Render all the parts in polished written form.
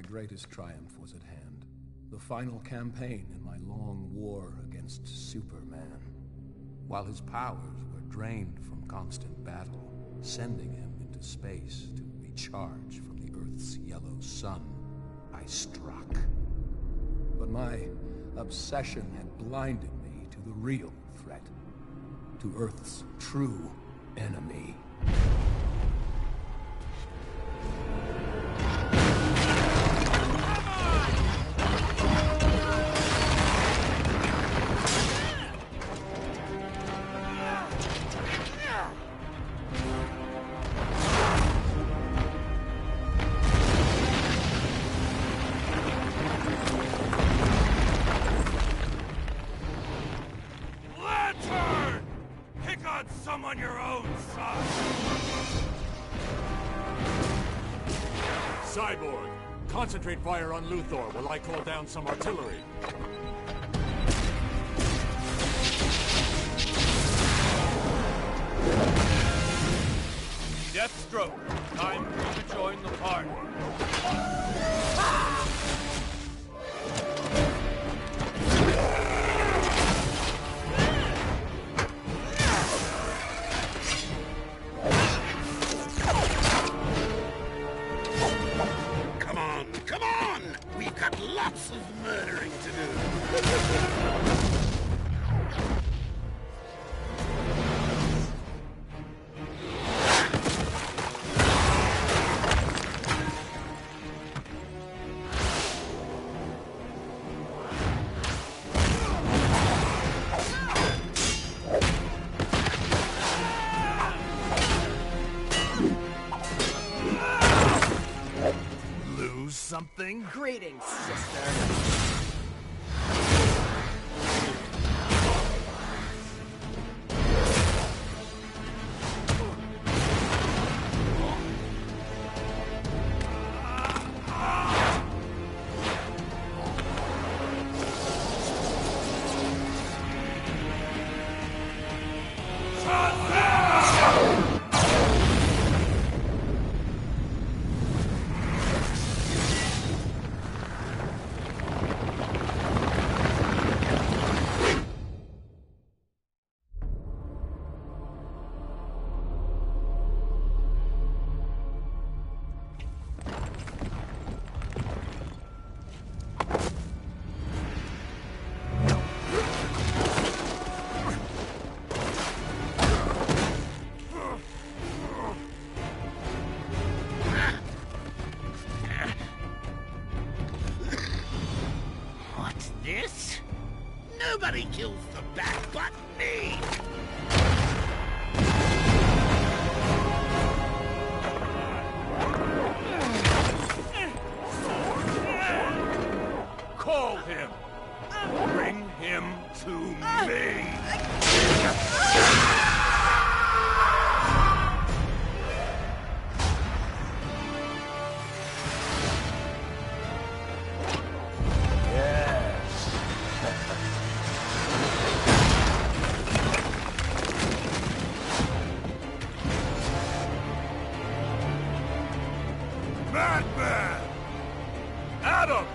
greatest triumph was at hand. The final campaign in my long war against Superman. While his powers were drained from constant battle, sending him into space to recharge from the Earth's yellow sun, I struck. But my obsession had blinded me to the real threat, to Earth's true enemy. Lantern! Pick on someone your own size! Cyborg, concentrate fire on Luthor while I call down some artillery. Deathstroke, time for you to join the party. Come on! We've got lots of murdering to do. Something? Greetings, sister. This? Nobody kills the bat but me! Call him! Bring him to me! Batman! Adam!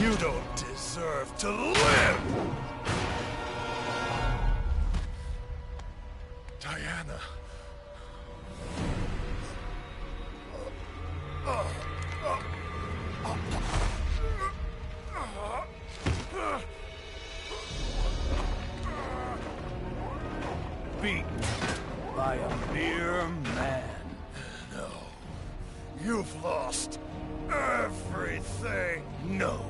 You don't deserve to live! Diana. Beaten by a mere man. No. You've lost everything. No.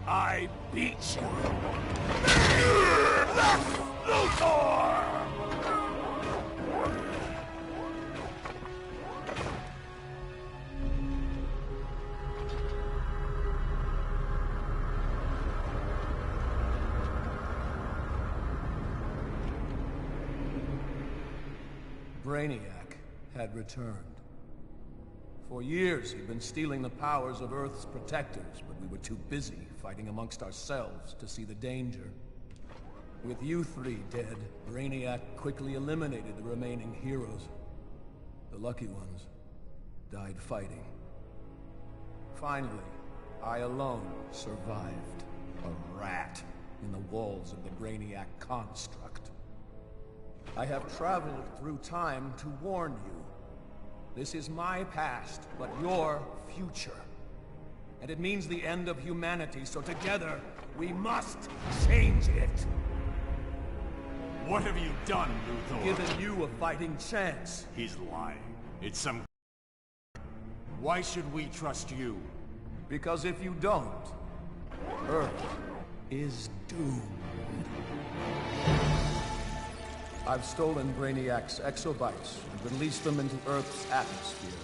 I beat you. Luthor! Brainiac had returned. For years, he'd been stealing the powers of Earth's protectors, but we were too busy fighting amongst ourselves to see the danger. With you three dead, Brainiac quickly eliminated the remaining heroes. The lucky ones died fighting. Finally, I alone survived. A rat in the walls of the Brainiac construct. I have traveled through time to warn you. This is my past, but your future. And it means the end of humanity, so together, we must change it. What have you done, Luthor? Given you a fighting chance. He's lying. It's some... Why should we trust you? Because if you don't, Earth is doomed. I've stolen Brainiac's exobytes and released them into Earth's atmosphere.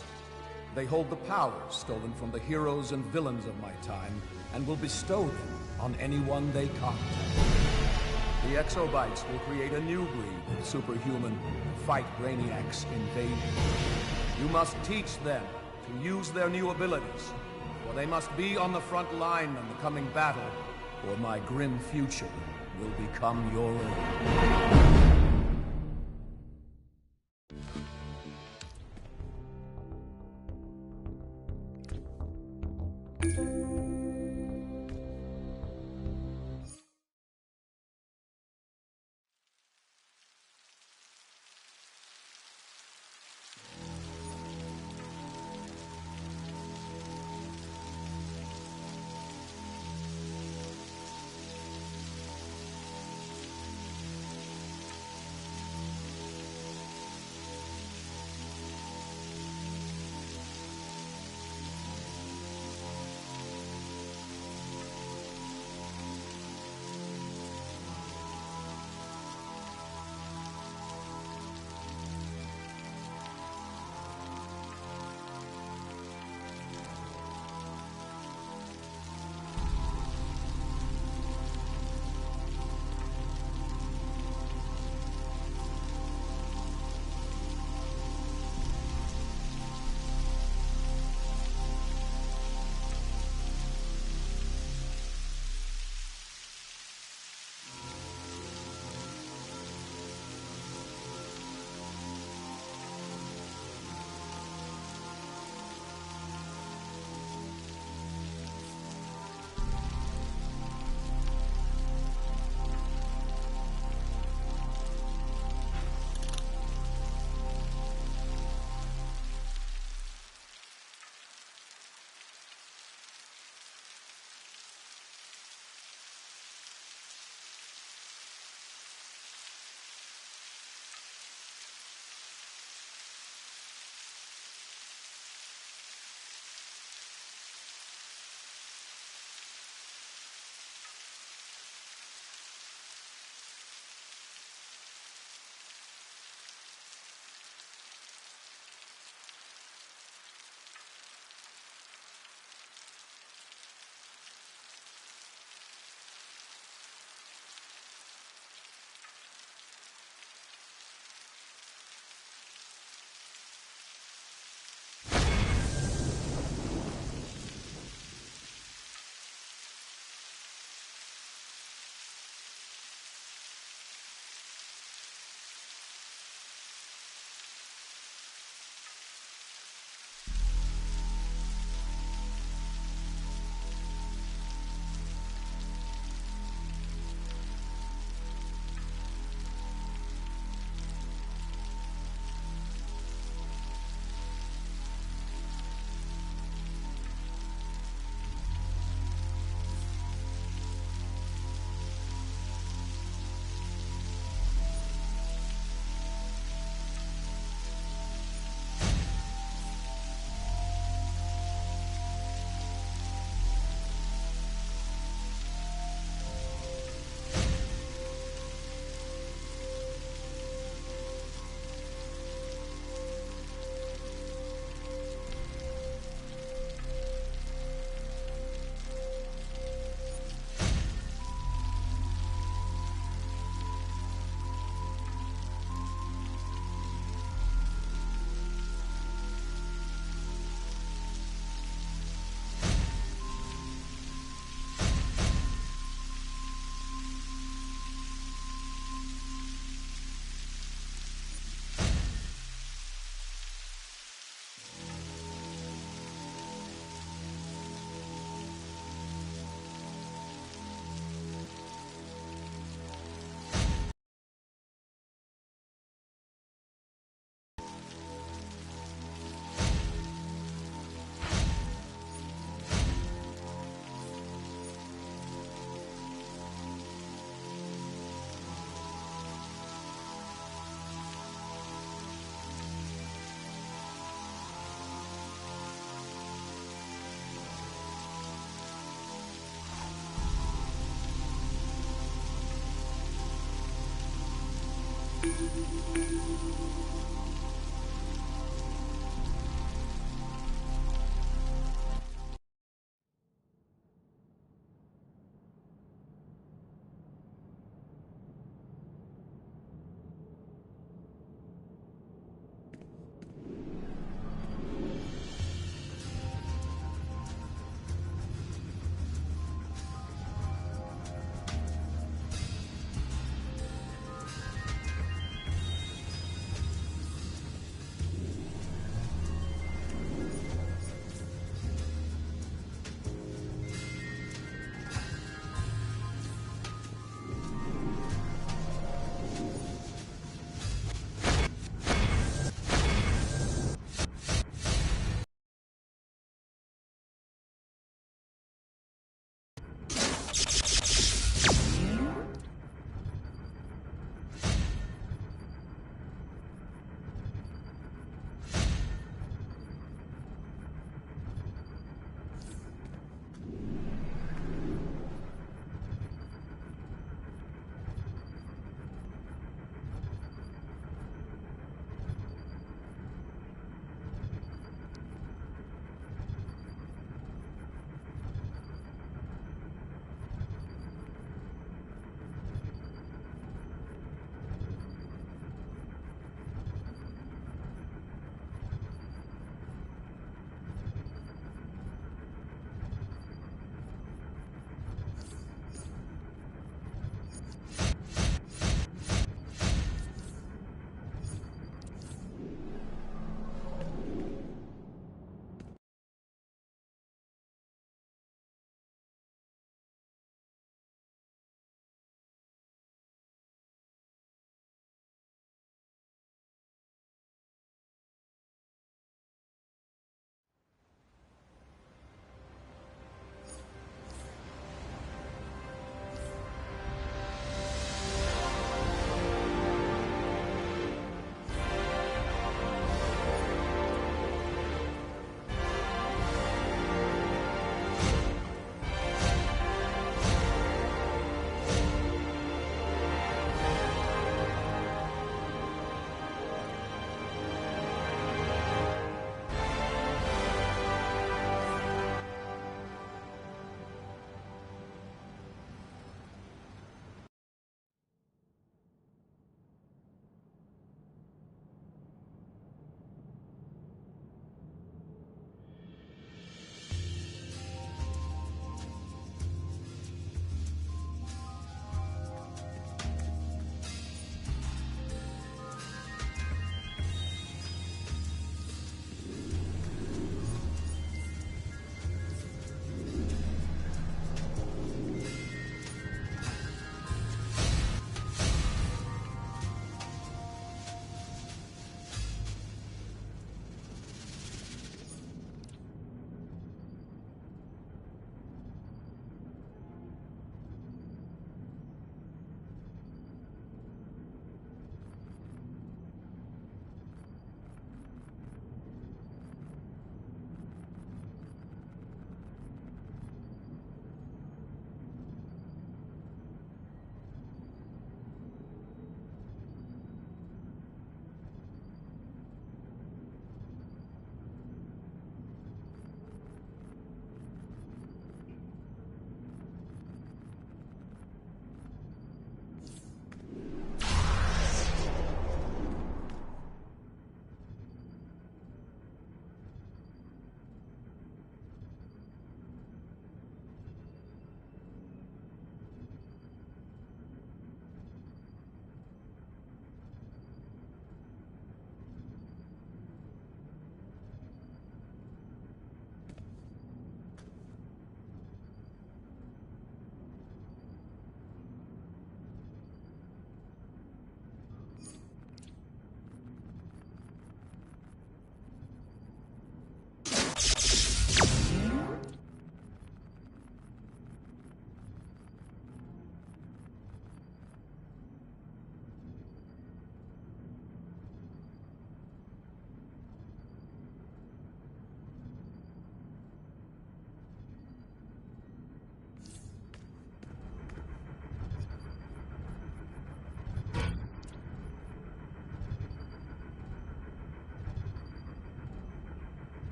They hold the powers stolen from the heroes and villains of my time, and will bestow them on anyone they contact. The exobytes will create a new breed of superhuman to fight Brainiac's invasion. You must teach them to use their new abilities, for they must be on the front line in the coming battle, or my grim future will become your own.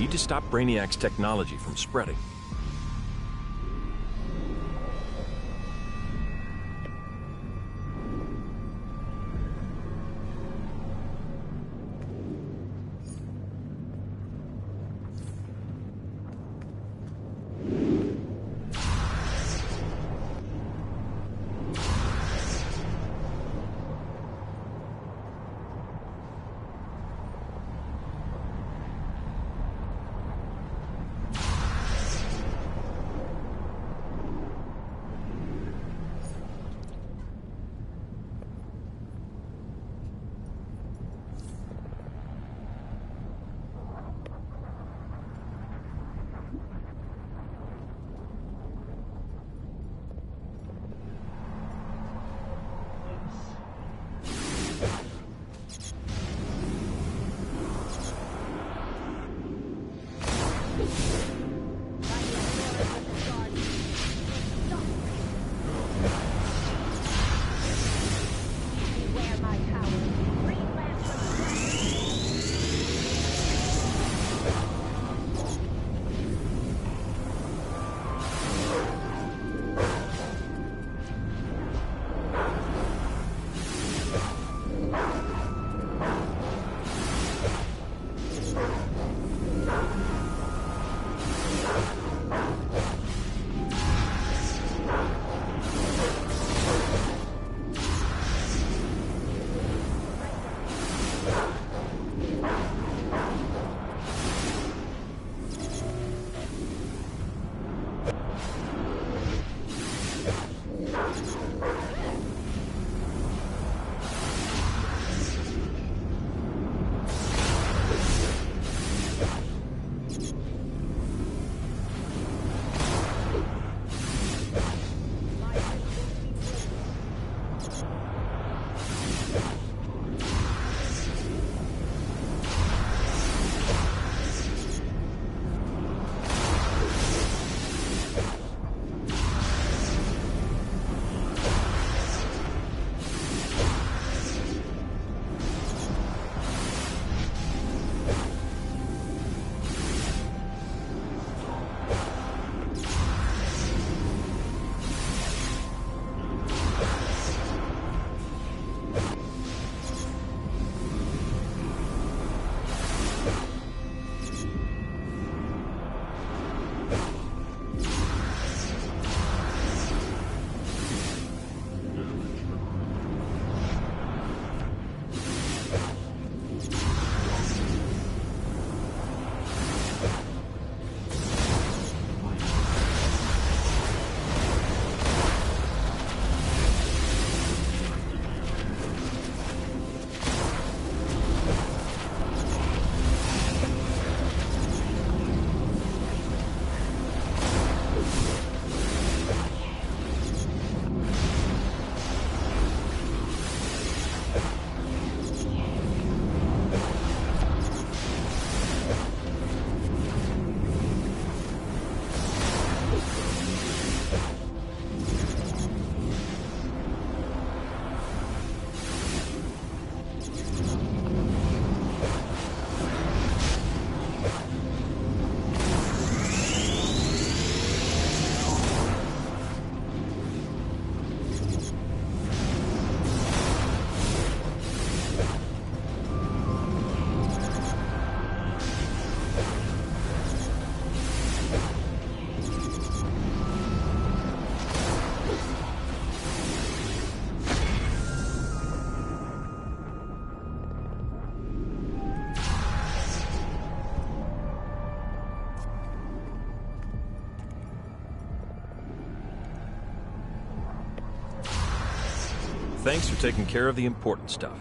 need to stop Brainiac's technology from spreading. Thanks for taking care of the important stuff.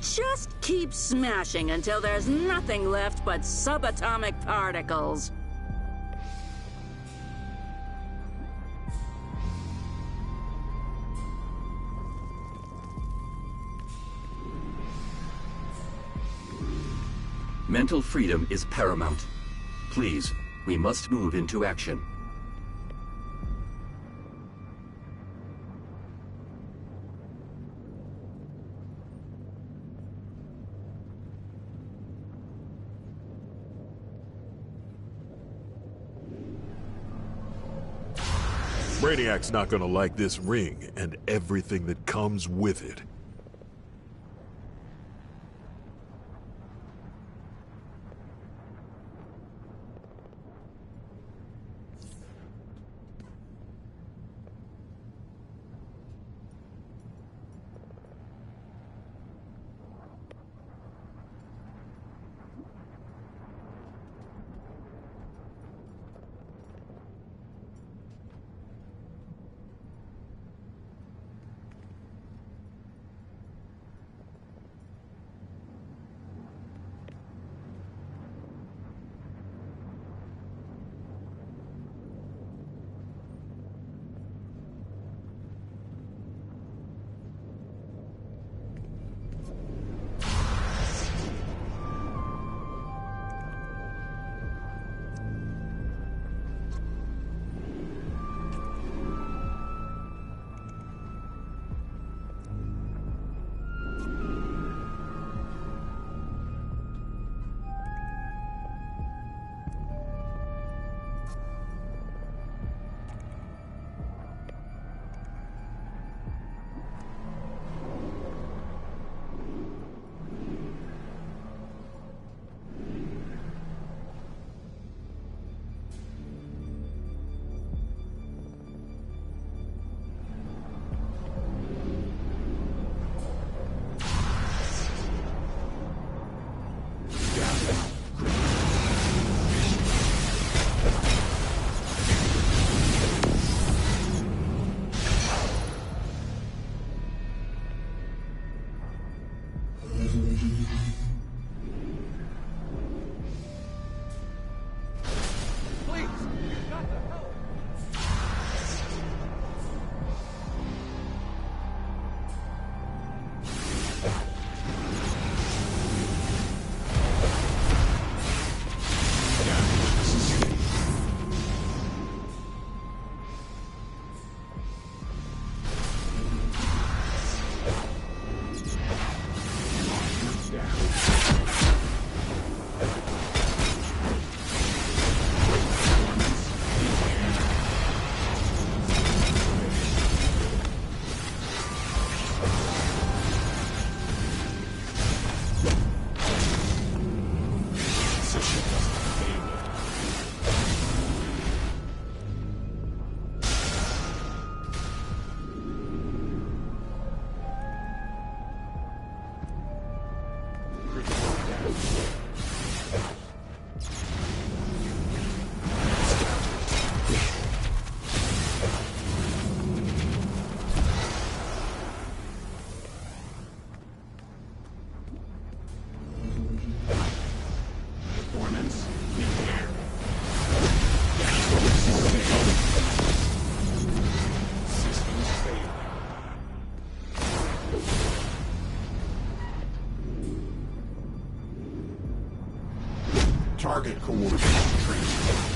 Just keep smashing until there's nothing left but subatomic particles. Mental freedom is paramount. Please, we must move into action. Brainiac's not gonna like this ring and everything that comes with it. Target coordination transfer.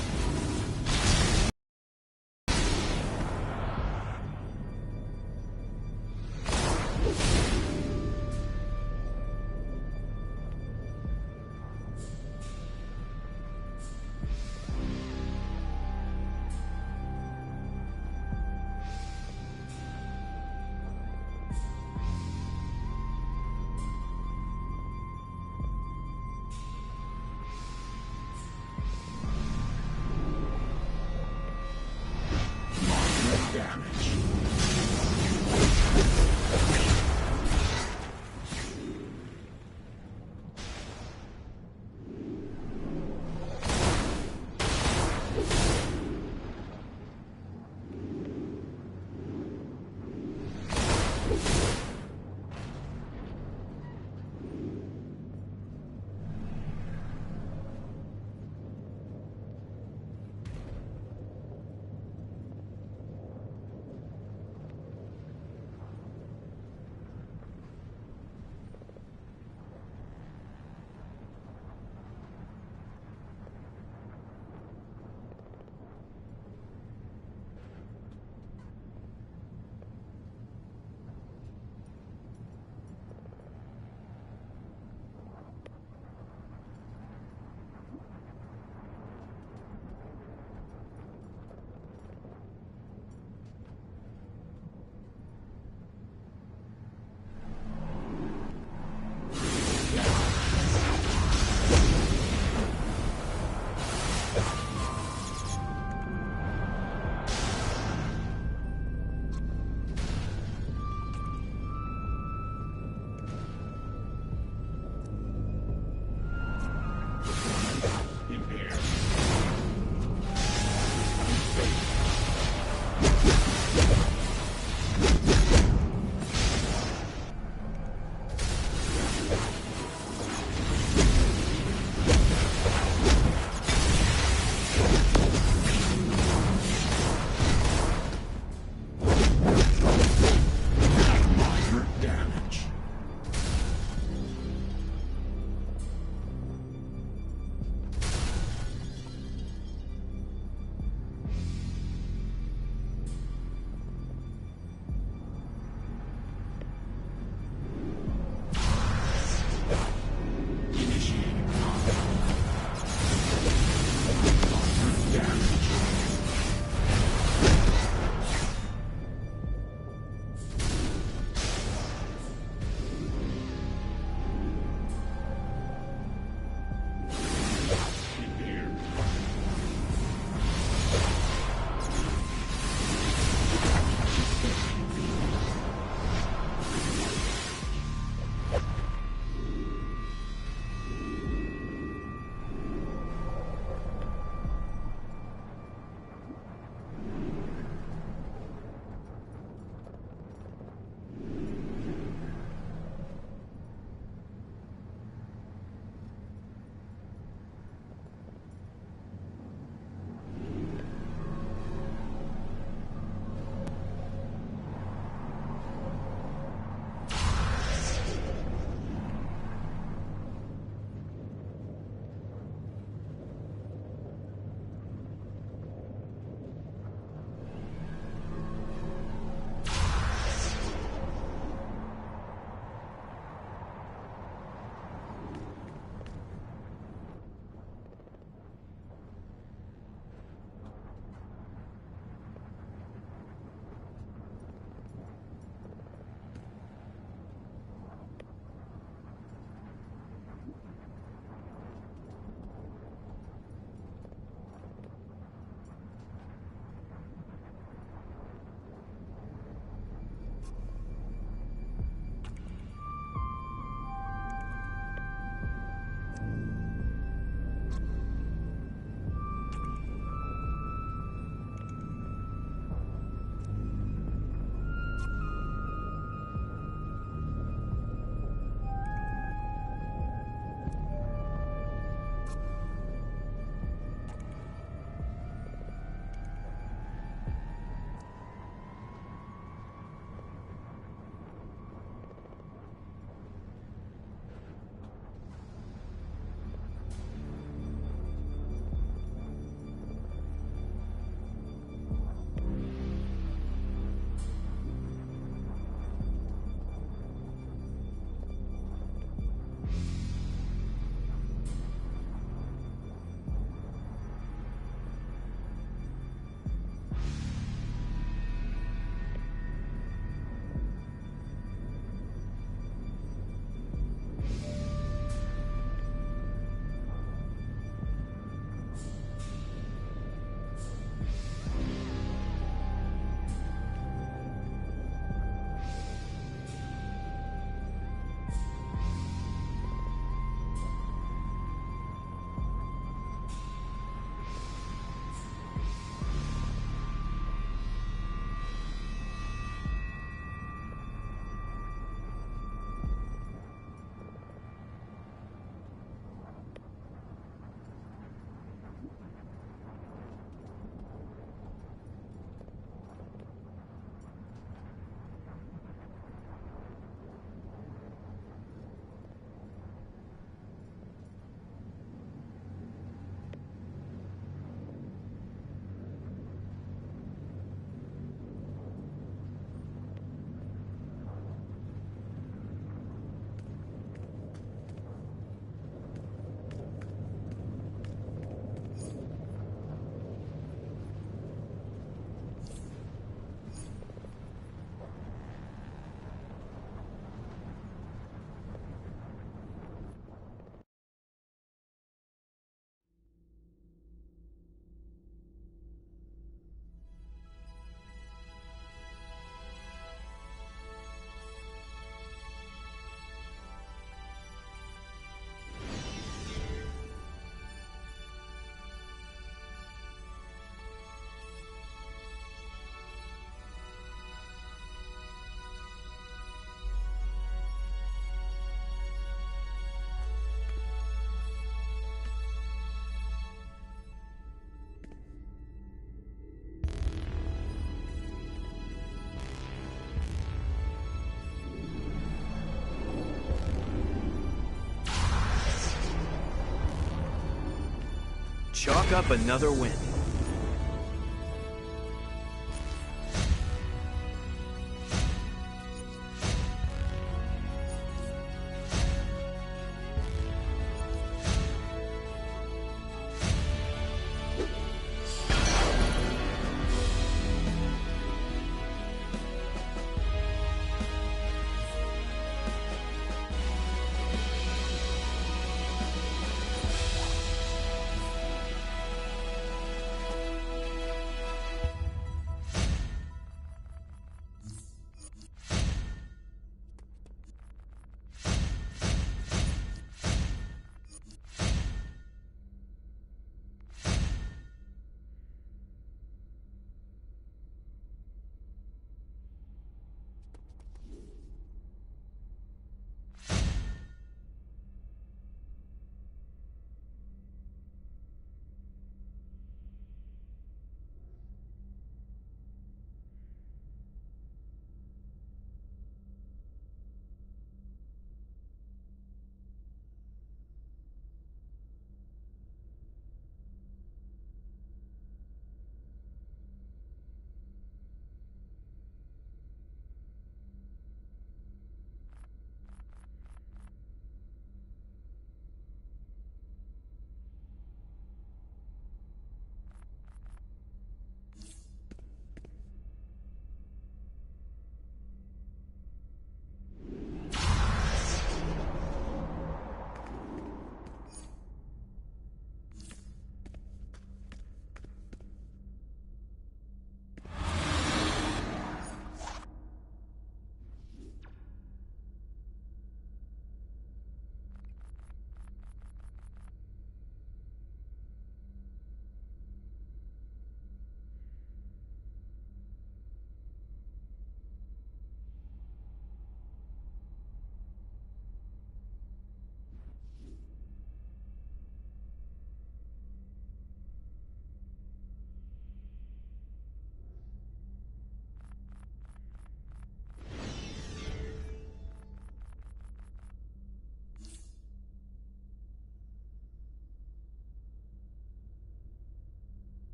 chalk up another win.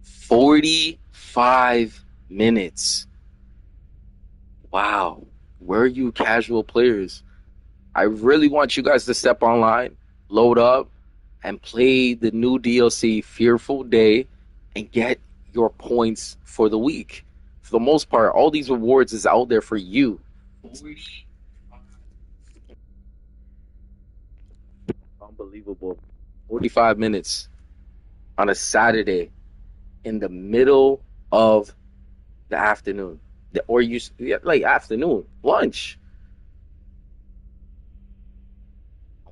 45 minutes. Wow. Where are you casual players? I really want you guys to step online, load up, and play the new DLC, Fearful Day, and get your points for the week. For the most part, all these rewards is out there for you. Unbelievable. 45 minutes on a Saturday in the middle of the afternoon. Or like afternoon, lunch.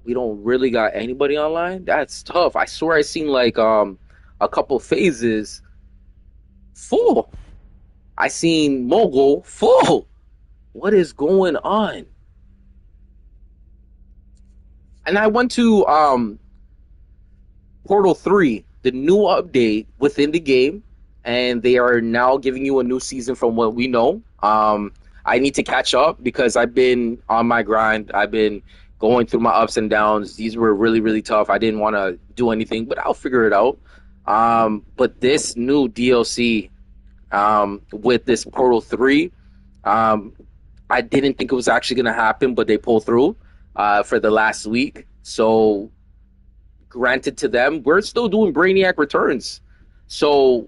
We don't really got anybody online? That's tough. I swear I seen like a couple phases full. I seen Mogul full. What is going on? And I went to Portal 3, the new update within the game, and they are now giving you a new season from what we know. I need to catch up because I've been on my grind. I've been going through my ups and downs. These were really, really tough. I didn't want to do anything, but I'll figure it out. But this new DLC with this Portal 3, I didn't think it was actually going to happen, but they pulled through for the last week. So granted to them, we're still doing Brainiac Returns. So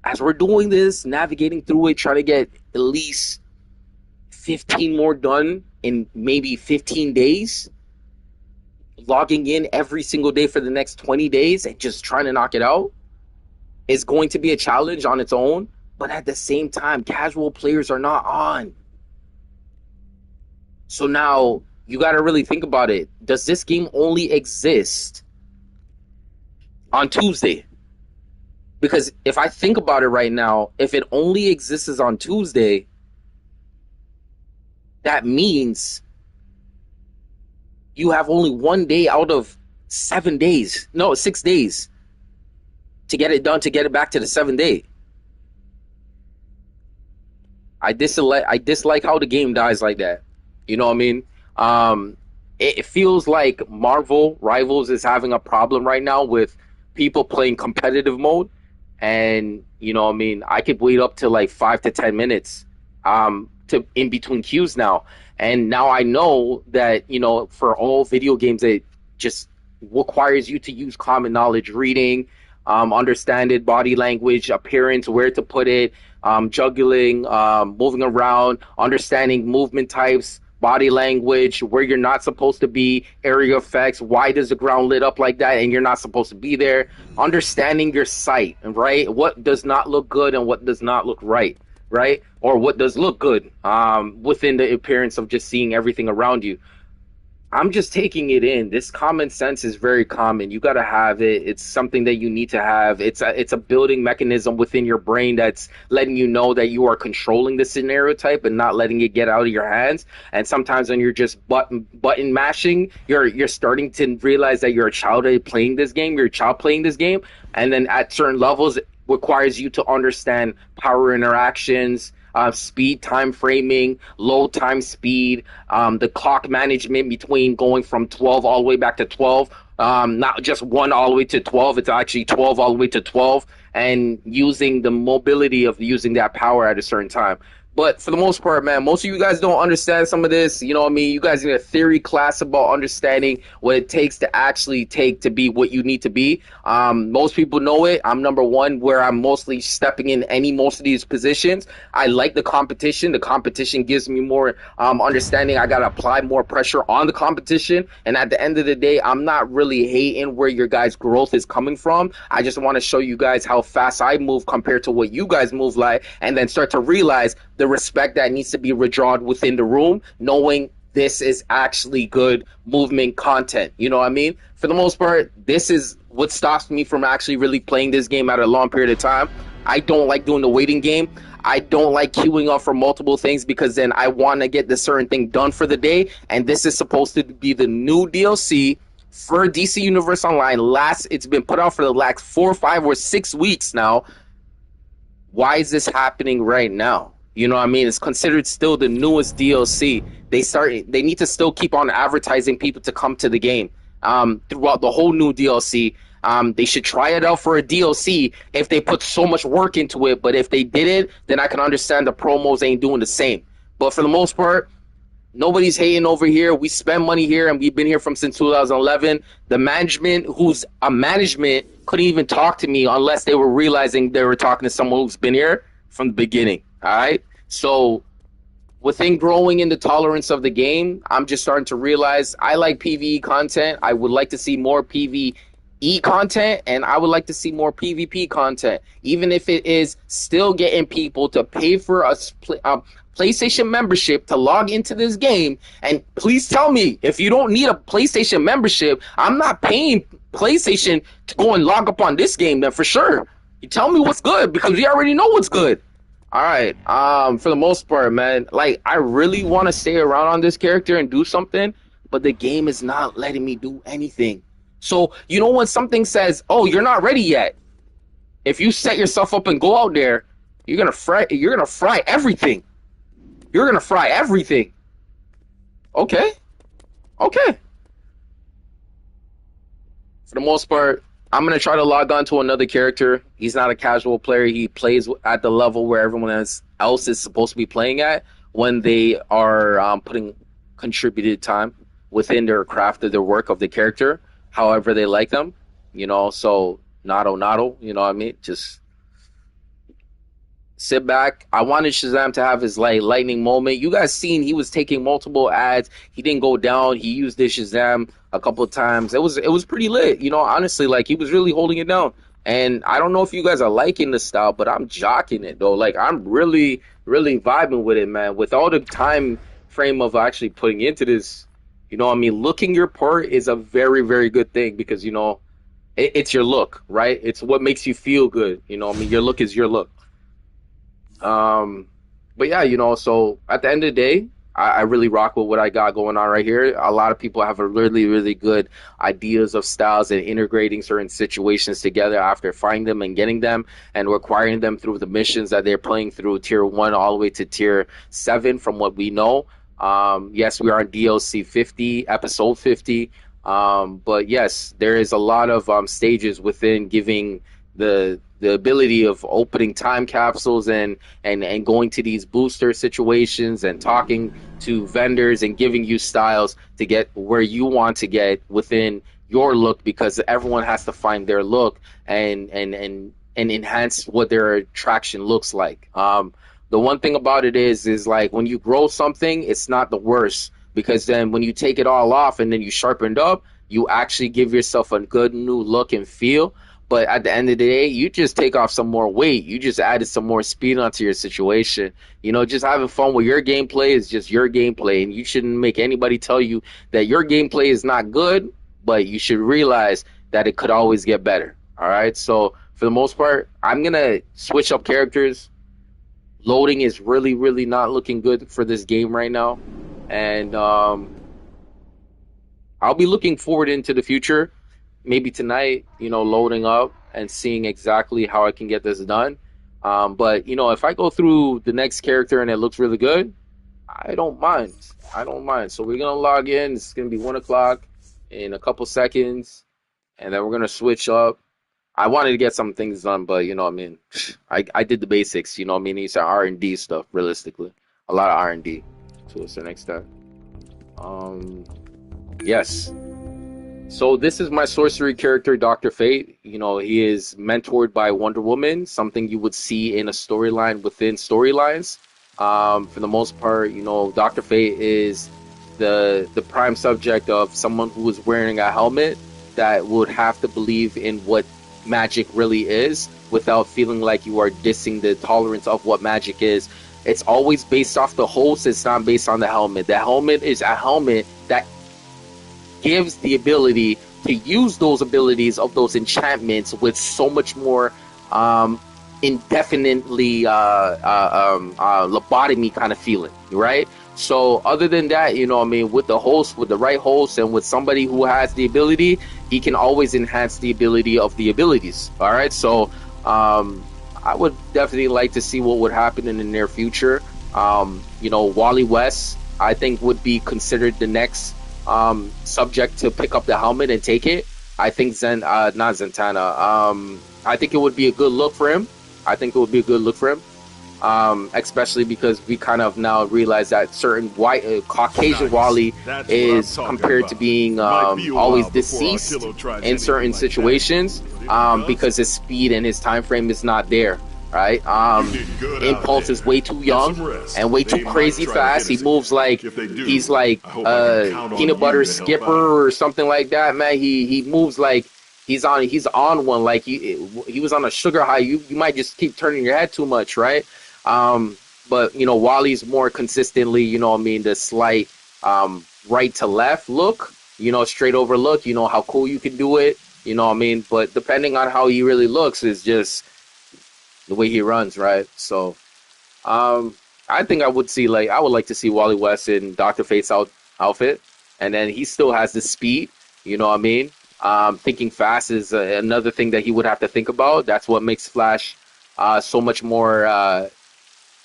as we're doing this, navigating through it, trying to get at least 15 more done in maybe 15 days, logging in every single day for the next 20 days and just trying to knock it out is going to be a challenge on its own. But at the same time, casual players are not on. So now you got to really think about it. Does this game only exist on Tuesday? Because if I think about it right now, if it only exists on Tuesday, that means you have only 1 day out of 7 days. No, 6 days to get it done, to get it back to the 7th day. I dislike how the game dies like that. You know what I mean? It feels like Marvel Rivals is having a problem right now with people playing competitive mode. And, you know what I mean? I could wait up to like 5 to 10 minutes to in between queues now. And now I know that, you know, for all video games, it just requires you to use common knowledge, reading, understanding body language, appearance, where to put it, juggling, moving around, understanding movement types, body language, where you're not supposed to be, area effects, why does the ground lit up like that and you're not supposed to be there, understanding your sight, right? What does not look good and what does not look right? Or what does look good within the appearance of just seeing everything around you. I'm just taking it in. This common sense is very common. You got to have it. It's something that you need to have. It's a building mechanism within your brain that's letting you know that you are controlling the scenario type and not letting it get out of your hands. And sometimes when you're just button mashing, you're starting to realize that you're a child playing this game. You're a child playing this game. And then at certain levels, it requires you to understand power interactions, speed, time framing, load time speed, the clock management between going from 12 all the way back to 12, not just 1 all the way to 12, it's actually 12 all the way to 12, and using the mobility of using that power at a certain time. But for the most part, man, most of you guys don't understand some of this. You know what I mean? You guys need a theory class about understanding what it takes to actually take to be what you need to be. Most people know it. I'm number one where I'm mostly stepping in most of these positions. I like the competition. The competition gives me more understanding. I got to apply more pressure on the competition. And at the end of the day, I'm not really hating where your guys' growth is coming from. I just want to show you guys how fast I move compared to what you guys move like, and then start to realize the respect that needs to be withdrawn within the room, knowing this is actually good movement content. You know what I mean? For the most part, this is what stops me from actually really playing this game at a long period of time. I don't like doing the waiting game. I don't like queuing up for multiple things because then I want to get the certain thing done for the day. And this is supposed to be the new DLC for DC Universe Online. It's been put out for the last 4, 5, or 6 weeks now. Why is this happening right now? You know what I mean? It's considered still the newest DLC. They need to still keep on advertising people to come to the game throughout the whole new DLC. They should try it out for a DLC if they put so much work into it. But if they did it, then I can understand the promos ain't doing the same. But for the most part, nobody's hating over here. We spend money here, and we've been here since 2011. The management, who's a management, couldn't even talk to me unless they were realizing they were talking to someone who's been here from the beginning. All right? So within growing in the tolerance of the game, I'm just starting to realize I like PvE content. I would like to see more PvE content, and I would like to see more PvP content, even if it is still getting people to pay for a PlayStation membership to log into this game. And please tell me, if you don't need a PlayStation membership, I'm not paying PlayStation to go and log up on this game then, for sure. You tell me what's good, because we already know what's good. All right, for the most part, man, like, I really want to stay around on this character and do something, but the game is not letting me do anything. So, you know, when something says, oh, you're not ready yet, if you set yourself up and go out there, you're gonna fry everything. You're gonna fry everything. Okay. For the most part, I'm gonna try to log on to another character. He's not a casual player. He plays at the level where everyone else is supposed to be playing at when they are putting contributed time within their craft of their work of the character, however they like them. You know, so nado, you know what I mean? Just sit back. I wanted Shazam to have his lightning moment. You guys seen he was taking multiple ads. He didn't go down. He used his Shazam a couple of times. It was pretty lit. You know, honestly, like, he was really holding it down. And I don't know if you guys are liking the style, but I'm jocking it though. Like, I'm really, really vibing with it, man. With all the time frame of actually putting into this, you know what I mean? Looking your part is a very, very good thing, because, you know, it's your look, right? It's what makes you feel good. You know what I mean? Your look is your look. But yeah, you know, so at the end of the day, I really rock with what I got going on right here. A lot of people have a really, really good ideas of styles and integrating certain situations together after finding them and getting them and acquiring them through the missions that they're playing through tier 1 all the way to tier 7 from what we know. Yes, we are on DLC 50, episode 50. But yes, there is a lot of stages within giving the ability of opening time capsules and going to these booster situations and talking to vendors and giving you styles to get where you want to get within your look, because everyone has to find their look and enhance what their attraction looks like. The one thing about it is like, when you grow something, it's not the worst, because then when you take it all off and then you sharpened up, you actually give yourself a good new look and feel. But at the end of the day, you just take off some more weight. You just added some more speed onto your situation. You know, just having fun with your gameplay is just your gameplay. And you shouldn't make anybody tell you that your gameplay is not good, but you should realize that it could always get better. All right? So for the most part, I'm going to switch up characters. Loading is really, really not looking good for this game right now. And I'll be looking forward into the future. Maybe tonight, you know, loading up and seeing exactly how I can get this done. But, you know, if I go through the next character and it looks really good, I don't mind. So we're going to log in. It's going to be 1 o'clock in a couple seconds. And then we're going to switch up. I wanted to get some things done, but, you know what I mean? I did the basics, you know what I mean? It's R&D stuff, realistically. A lot of R&D to a certain extent. Yes. So this is my sorcery character, Dr. Fate. You know, he is mentored by Wonder Woman, something you would see in a storyline within storylines. For the most part, you know, Dr. Fate is the prime subject of someone who is wearing a helmet that would have to believe in what magic really is without feeling like you are dissing the tolerance of what magic is. It's always based off the host. It's not based on the helmet. The helmet is a helmet that gives the ability to use those abilities of those enchantments with so much more indefinitely lobotomy kind of feeling, right? So other than that, you know what I mean, with the host, with the right host, and with somebody who has the ability, he can always enhance the ability of the abilities. All right, so I would definitely like to see what would happen in the near future. You know, Wally West, I think, would be considered the next subject to pick up the helmet and take it. I think not Zentana. I think it would be a good look for him. Especially because we kind of now realize that certain white Caucasian Wally is compared to being always deceased in certain situations because his speed and his time frame is not there, right? Impulse is way too young and way too crazy fast. He moves like he's like peanut butter skipper or something like that, man. He moves like he's on one, like he was on a sugar high. You might just keep turning your head too much, right? But you know, Wally's more consistently, you know what I mean, the slight right to left look, you know, straight over look, you know how cool you can do it, you know what I mean? But depending on how he really looks is just the way he runs, right? So I think I would like to see Wally West in Dr. Fate's outfit, and then he still has the speed, you know what I mean? Thinking fast is another thing that he would have to think about. That's what makes Flash so much more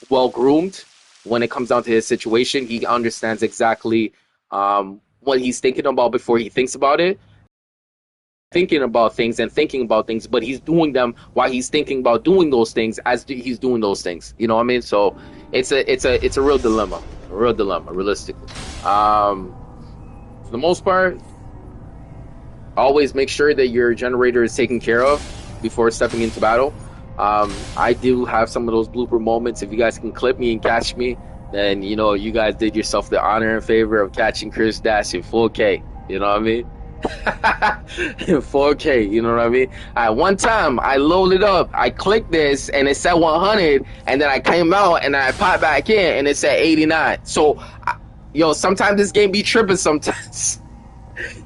well-groomed when it comes down to his situation. He understands exactly what he's thinking about before he thinks about it. Thinking about things, but he's doing them while he's thinking about doing those things as he's doing those things. You know what I mean? So it's a real dilemma, realistically. For the most part, always make sure that your generator is taken care of before stepping into battle. I do have some of those blooper moments. If you guys can clip me and catch me, then you know you guys did yourself the honor and favor of catching ChrisDash in 4K. You know what I mean? In 4K, you know what I mean? One time I loaded up, I clicked this and it said 100, and then I came out and I popped back in and it said 89. So yo, sometimes this game be tripping sometimes.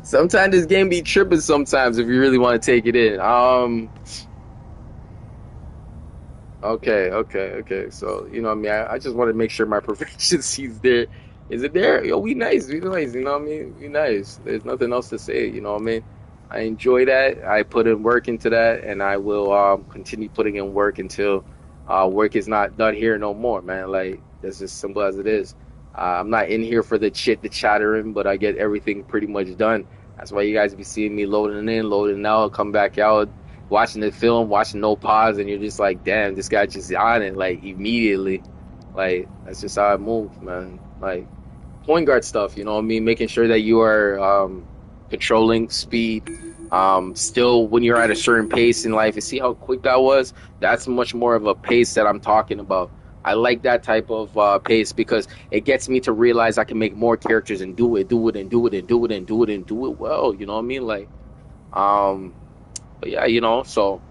Sometimes this game be tripping sometimes if you really want to take it in. Okay. So, you know what I mean? I just want to make sure my proficiency's there. Is it there? Yo, we nice, you know what I mean? We nice. There's nothing else to say, you know what I mean? I enjoy that. I put in work into that, and I will continue putting in work until work is not done here no more, man. Like, that's as simple as it is. I'm not in here for the chattering, but I get everything pretty much done. That's why you guys be seeing me loading in, loading out, come back out, watching the film, watching no pause, and you're just like, damn, this guy just on it, like, immediately. Like, that's just how I move, man. Like, point guard stuff, you know what I mean? Making sure that you are controlling speed. Still, when you're at a certain pace in life, you see how quick that was? That's much more of a pace that I'm talking about. I like that type of pace because it gets me to realize I can make more characters and do it well, you know what I mean? Like, but yeah, you know, so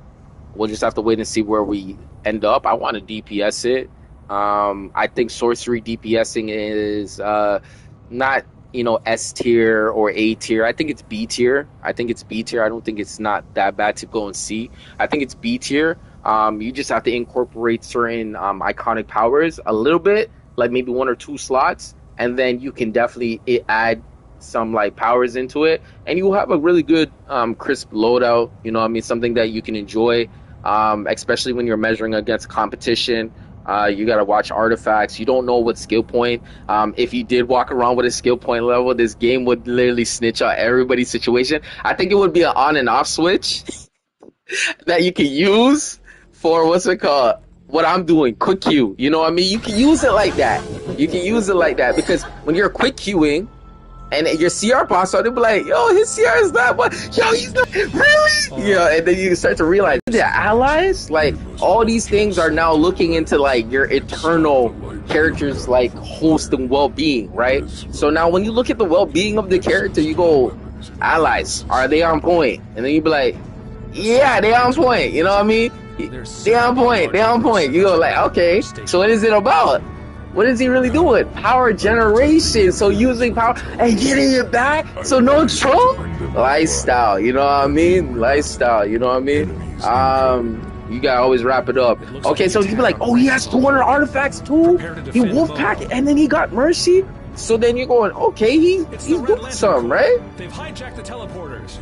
we'll just have to wait and see where we end up. I want to DPS it. I think sorcery DPSing is not, you know, S tier or A tier. I think it's B tier. I don't think it's not that bad to go and C. I think it's B tier. You just have to incorporate certain iconic powers a little bit, like maybe 1 or 2 slots, and then you can definitely add some like powers into it, and you will have a really good crisp loadout, you know what I mean, something that you can enjoy, especially when you're measuring against competition. You gotta watch artifacts. You don't know what skill point. If you did walk around with a skill point level, this game would literally snitch out everybody's situation. I think it would be an on and off switch that you can use for what I'm doing, quick queue. You know what I mean? You can use it like that. Because when you're quick queuing and your CR pops out, they'll be like, yo, his CR is that one. Yo, he's not really. Yeah, and then you start to realize the allies, like all these things are now looking into like your eternal character's like host and well-being, right? So now when you look at the well-being of the character, you go, allies, are they on point? And then you be like, yeah, they on point. You know what I mean? They on point. You go like, okay, so what is it about? What is he really doing? Power generation. So using power and getting it back. So no troll? Lifestyle, you know what I mean? You gotta always wrap it up. Okay, so you'd be like, oh, he has 200 artifacts too? He wolfpack and then he got mercy? So then you're going, okay, he's doing something, right? They've hijacked the teleporters.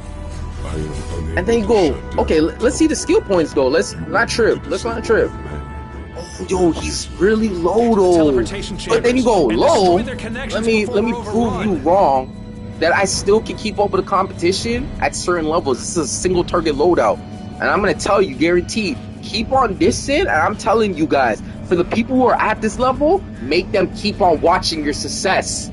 And then you go, okay, let's see the skill points though. Let's not trip. Oh, yo, he's really low though. But then you go low. Let me prove you wrong. that I still can keep up with the competition at certain levels. This is a single target loadout. And I'm going to tell you, guaranteed, keep on dissing. And I'm telling you guys, for the people who are at this level, make them keep on watching your success.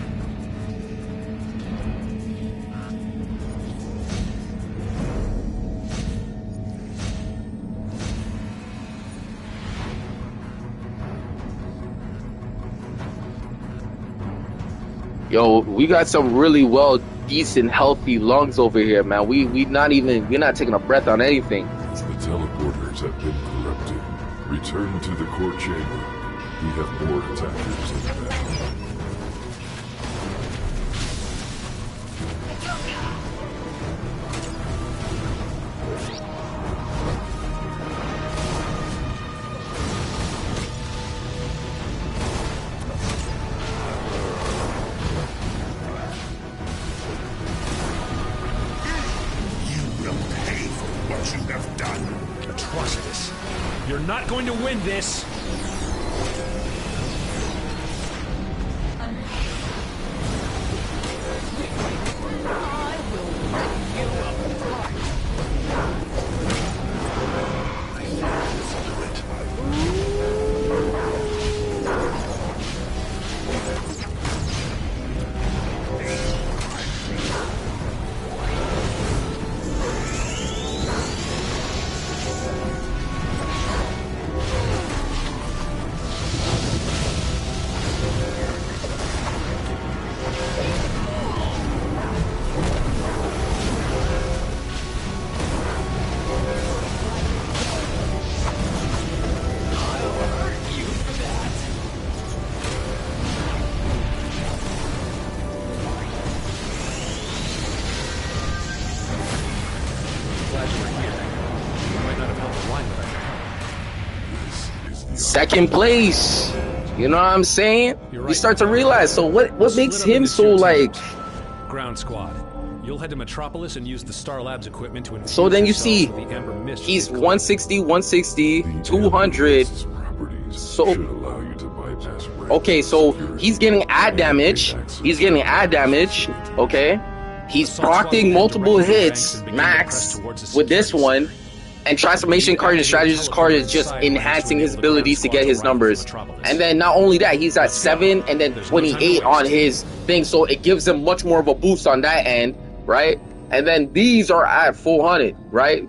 Yo, we got some really decent, healthy lungs over here, man. We're not taking a breath on anything. The teleporters have been corrupted. Return to the core chamber. We have more attackers in the back. You're not going to win this! Second place. You know what I'm saying? You start to realize. So what makes him so like ground squad? You'll head to Metropolis and use the Star Labs equipment to infuse. So then you see he's 160, 160, 200. So okay, so he's getting ad damage. He's getting ad damage. Okay, he's proccing multiple hits max with this one. And transformation card and strategist card is just enhancing his abilities to get his numbers. And then not only that, he's at 7 and then 28 on his thing. So it gives him much more of a boost on that end, right? And then these are at 400, right?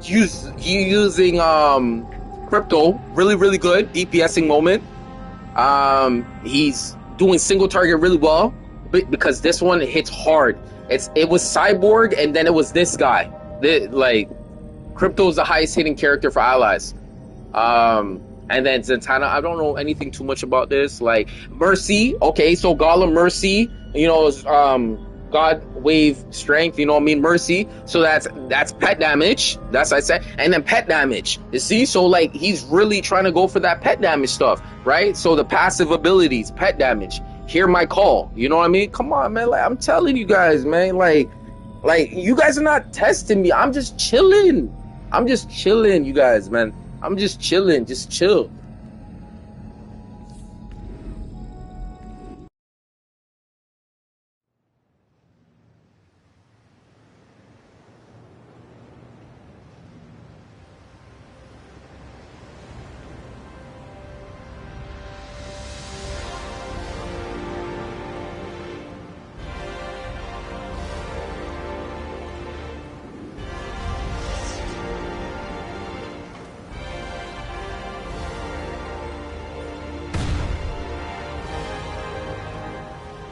Using crypto, really good DPSing moment. He's doing single target really well because this one hits hard. It was Cyborg and then it was this guy. Like Crypto is the highest hitting character for allies, and then Zatanna, I don't know anything too much about this. Like Mercy, okay, so Golem Mercy, you know, is God Wave Strength, you know what I mean, Mercy, so that's pet damage, that's I said, and then pet damage, you see, so like he's really trying to go for that pet damage stuff, right? So the passive abilities, pet damage, hear my call, you know what I mean? Come on, man, like I'm telling you guys, man, like you guys are not testing me. I'm just chilling. You guys, man. I'm just chilling. Just chill.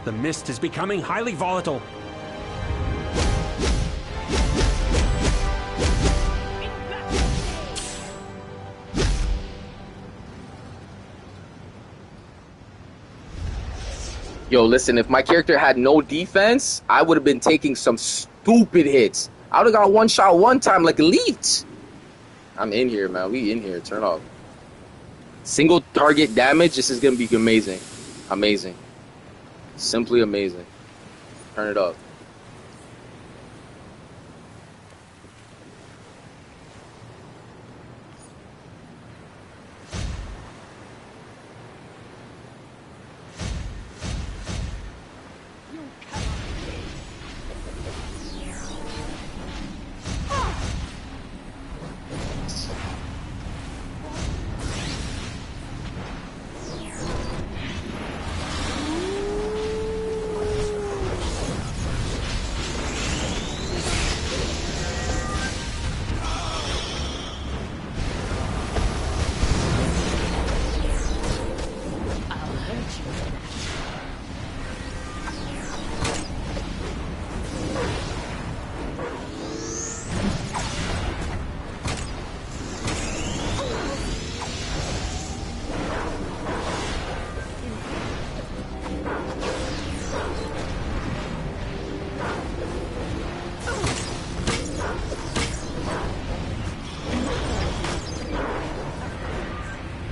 The mist is becoming highly volatile. Yo, listen, if my character had no defense, I would have been taking some stupid hits. I would have got one shot one time like Elite. I'm in here, man. We in here. Turn off. Single target damage. This is going to be amazing. Amazing. Simply amazing. Turn it up.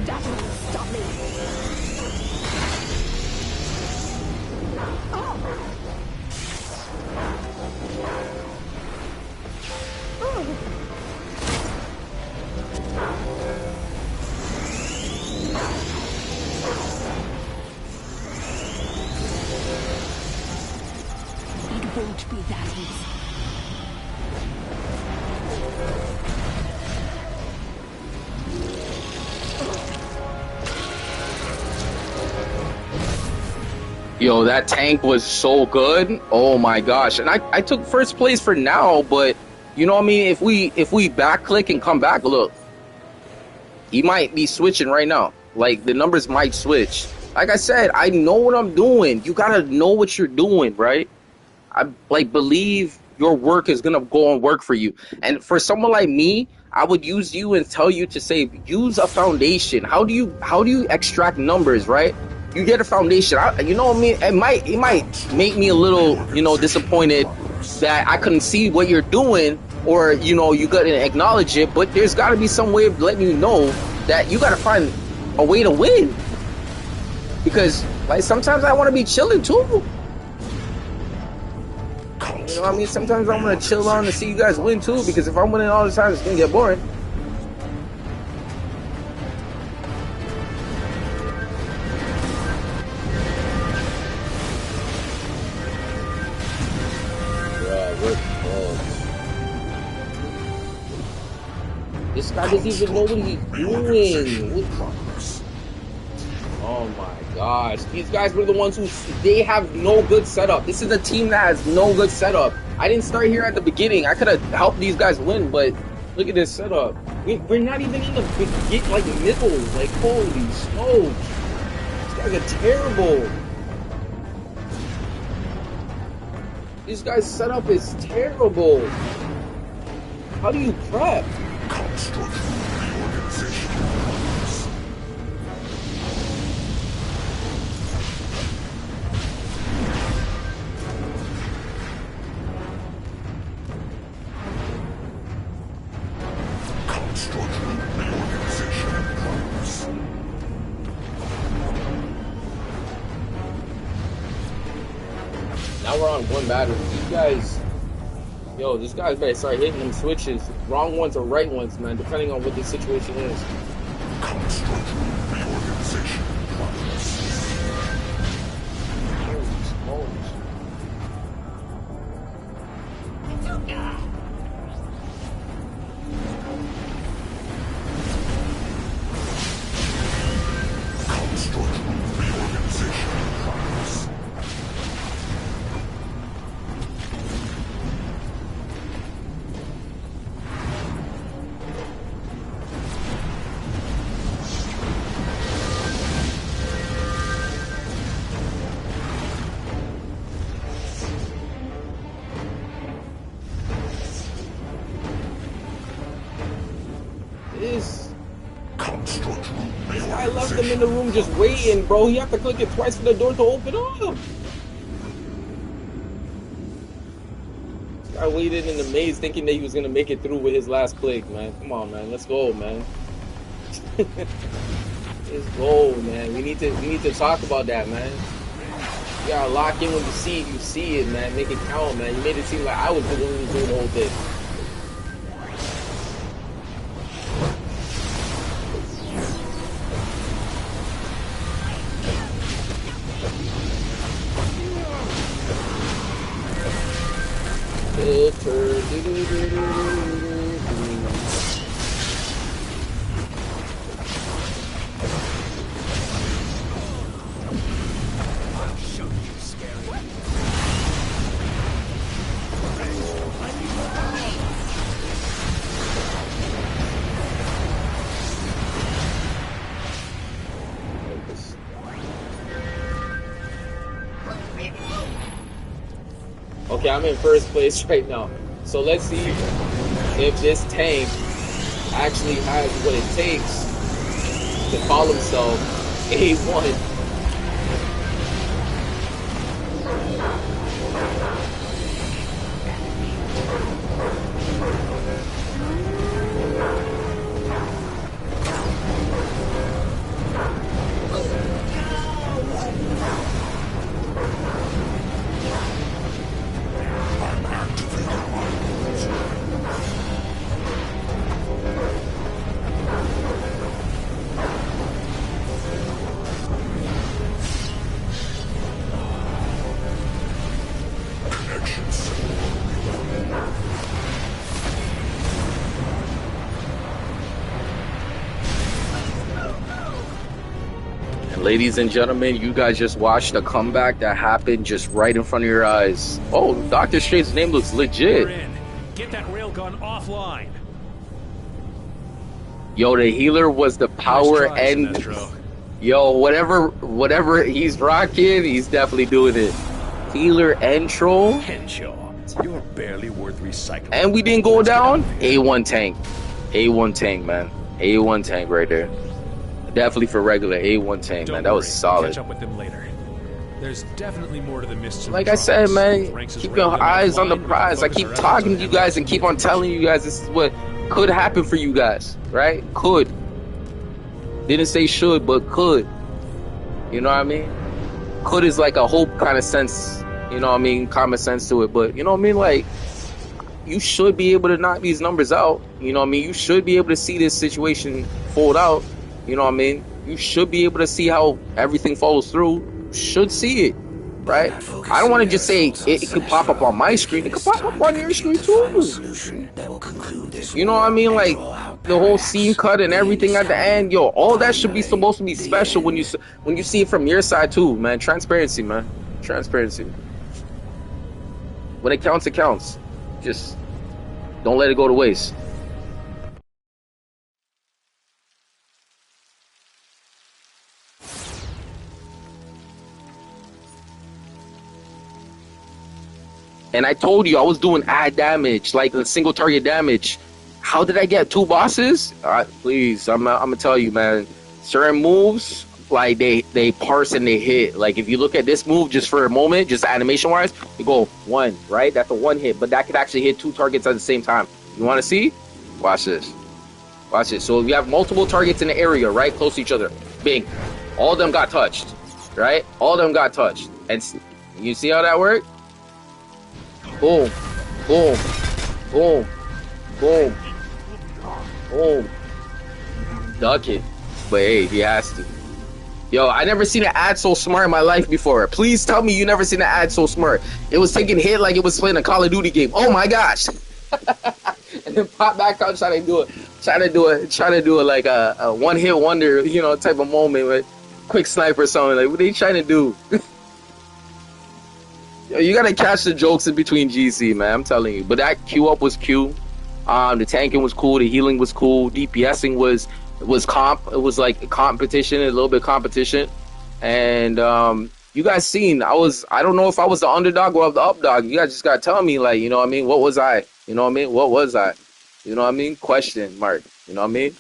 That will stop me. It won't be that easy. Yo, that tank was so good. Oh my gosh. And I took first place for now, but you know what I mean? If we back click and come back, look, he might be switching right now. Like the numbers might switch. Like I said, I know what I'm doing. You gotta know what you're doing, right? I like believe your work is gonna go and work for you. And for someone like me, I would use you and tell you to say use a foundation. How do you extract numbers, right? You get a foundation. You know what I mean? It might make me a little, you know, disappointed that I couldn't see what you're doing, or you know, you couldn't acknowledge it. But there's got to be some way of letting you know that you got to find a way to win. Because like sometimes I want to be chilling too. You know what I mean? Sometimes I want to chill on to see you guys win too. Because if I'm winning all the time, it's gonna get boring. This guy doesn't even know what he's doing. Oh my gosh. These guys were the ones who, they have no good setup. This is a team that has no good setup. I didn't start here at the beginning. I could have helped these guys win, but look at this setup. We're not even in the like middle. Like, holy smokes. These guys are terrible. This guy's setup is terrible. How do you prep? Now we're on one battery. These guys, yo, this guy's better start hitting them switches, wrong ones or right ones, man, depending on what the situation is. I left them in the room just waiting, bro. You have to click it twice for the door to open up. I waited in the maze thinking that he was gonna make it through with his last click, man. Come on, man. Let's go, man. Let's go, man. We need to talk about that, man. You gotta lock in when you see it, man. Make it count, man. You made it seem like I was the one who was doing the whole thing. Okay, I'm in first place right now. So let's see if this tank actually has what it takes to call himself A1. Ladies and gentlemen, you guys just watched a comeback that happened just right in front of your eyes. Oh, Dr. Straight's name looks legit. We're in. Get that railgun offline. Yo, the healer was the power Nice try, and Sinestro. yo, whatever he's rocking, he's definitely doing it. Healer and troll. Henshaw, you're barely worth recycling. And we didn't go down. A1 tank. A1 tank, man. A1 tank right there. Definitely for regular A1 tank, man. That was solid. Catch up with them later. There's definitely more to the mists. Like I said, man, keep your eyes on the prize. I keep talking to you guys and keep on telling you guys this is what could happen for you guys, right? Could. Didn't say should, but could. You know what I mean? Could is like a hope kind of sense, you know what I mean? Common sense to it, but you know what I mean? Like, you should be able to knock these numbers out. You know what I mean? You should be able to see this situation fold out. You know what I mean? You should be able to see how everything follows through. Should see it, right? I don't want to just say it could pop up on my screen. It could pop up on your screen too. You know what I mean? Like the whole scene cut and everything at the end. Yo, all that should be supposed to be special when you see it from your side too, man. Transparency, man. Transparency. When it counts, it counts. Just don't let it go to waste. And I told you I was doing ad damage, like a single target damage. How did I get 2 bosses? Please, I'm gonna tell you, man. Certain moves, like they parse and they hit. Like if you look at this move just for a moment, just animation wise, you go 1, right? That's a 1 hit, but that could actually hit 2 targets at the same time. You want to see? Watch this. Watch this. So we have multiple targets in the area, right, close to each other. Bing. All of them got touched, right? All of them got touched. And you see how that worked? Boom, boom, boom, boom, boom. Duck it. But hey, he has to. Yo, I never seen an ad so smart in my life before. Please tell me you never seen an ad so smart. It was taking hit like it was playing a Call of Duty game. Oh my gosh. And then pop back out trying to do it like a one-hit wonder, you know, type of moment with quick sniper or something. Like, what are they trying to do? You gotta catch the jokes in between GC, man. I'm telling you. But that Q up was Q. The tanking was cool. The healing was cool. DPSing was comp. It was like competition, a little bit competition. And you guys seen, I don't know if I was the underdog or the updog. You guys just gotta tell me, like, you know what I mean? What was I? You know what I mean? What was I? You know what I mean? Question mark. You know what I mean?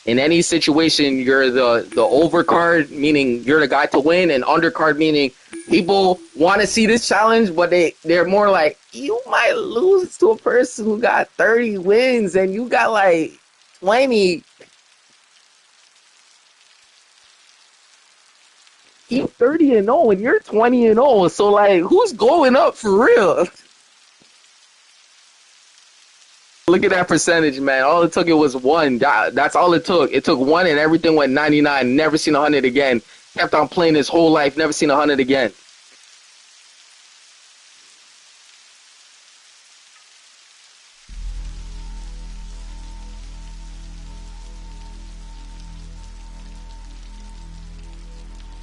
In any situation, you're the overcard, meaning you're the guy to win, and undercard, meaning people want to see this challenge, but they're more like, you might lose to a person who got 30 wins and you got like 20. He's 30-0 and you're 20-0, so like, who's going up for real? Look at that percentage, man. All it took, it was 1. That's all it took. It took 1 and everything went 99. Never seen 100 again. Kept on playing his whole life. Never seen 100 again.